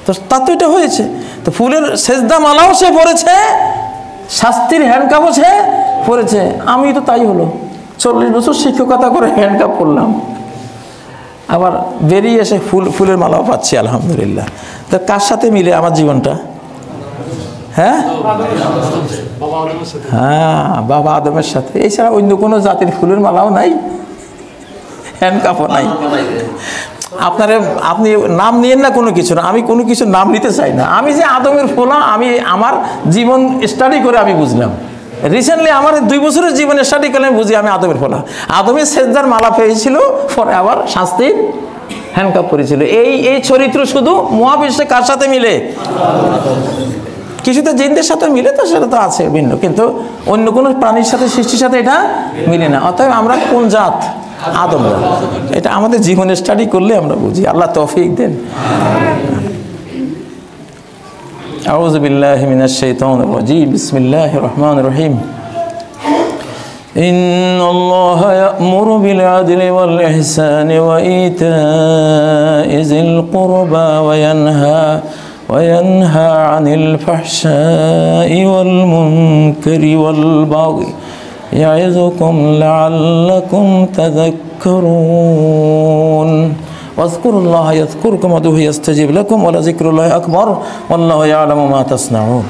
তো তা তো এটা হয়েছে। তো ফুলের সেজদা মালাও সে পড়েছে, শাস্তির হ্যান্ডকাপও সে পড়েছে। আমি তো তাই হলো, 40 বছর শিক্ষকতা করে হ্যান্ডকাপ করলাম, আবার বেরিয়ে এসে ফুলের মালাও পাচ্ছি আলহামদুলিল্লাহ। তো কার সাথে মিলে আমার জীবনটা? হ্যাঁ, বাবা আদমের সাথে। এছাড়া অন্য কোনো জাতির ফুলের মালাও নাই, হ্যান্ডকাপও নাই। আপনি নাম নিয়েন না কোনো কিছু না, আমি কোনো কিছু নাম নিতে চাই না। আমি যে আদমের ফোলা, আমি আমার জীবন স্টাডি করে আমি বুঝলাম। রিসেন্টলি আমার 2 বছরের জীবন স্টাডি করে আমি বুঝি আমি আদমের ফোলা। আদমের সেজদার মালা পেয়েছিল, পরে আবার শাস্তির হ্যান্ডকাপ পরেছিল। এই চরিত্র শুধু মহাবিশ্বে কার সাথে মিলে? কিছুতে জিনদের সাথে মিলে, তো সেটা তো আছে ভিন্ন, কিন্তু অন্য কোনো প্রাণীর সাথে, সৃষ্টির সাথে এটা মিলে না। অতএব আমরা কোন জাত? আদম। এটা আমাদের জীবনে স্টাডি করলে আমরা বুঝি। আল্লাহ তৌফিক দেন। আউযু বিল্লাহি মিনাশ শাইতানির রাজীম। বিসমিল্লাহির রহমানির রহিম। ইন্নাল্লাহা ইয়া'মুরু বিল আদলি ওয়াল ইহসানি ওয়া ইতা'i যিল কুরবা ওয়া ইয়ানহা আনিল ফাহশা'i ওয়াল মুনকারি ওয়াল বাগি يعظكم لعلكم تذكرون واذكروا الله يذكركم وادعوه يستجيب لكم ولذكر الله أكبر والله يعلم ما تصنعون